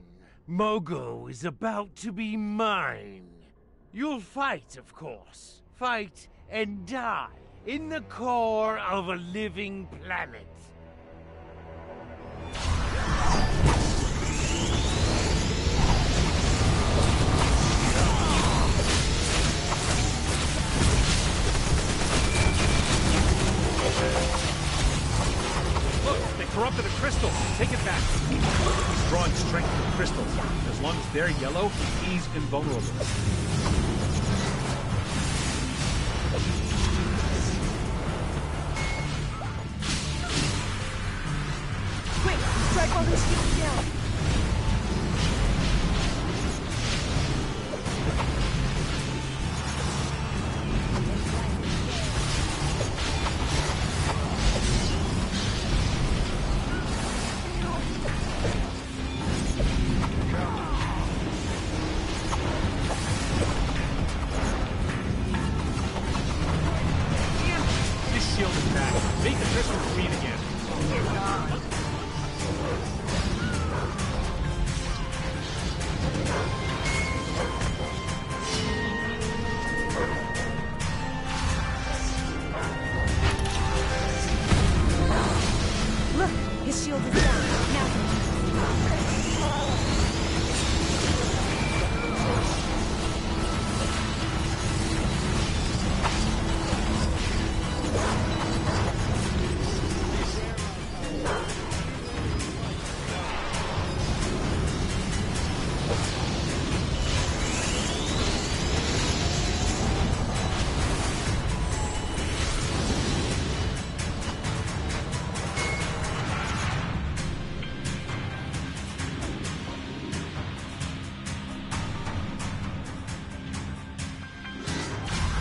Mogo is about to be mine. You'll fight, of course. Fight and die in the core of a living planet. corrupted a crystal. Take it back. He's drawing strength from crystals. As long as they're yellow, he's invulnerable. Quick, strike all his shields down.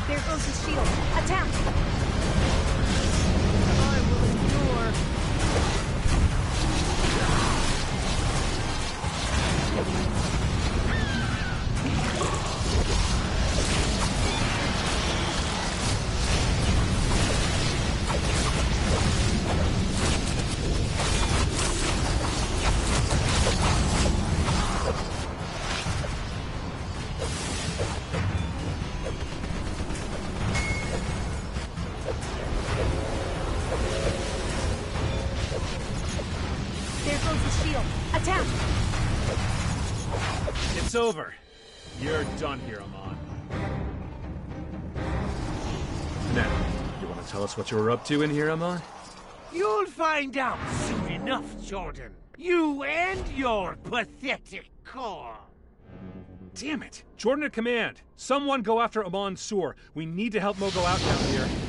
There goes his shield. Attack! I will endure. It's over. You're done here, Amon. Now, you want to tell us what you were up to in here, Amon? You'll find out soon enough, Jordan. You and your pathetic corps. Damn it! Jordan at command. Someone go after Amon Sur. We need to help Mogo out down here.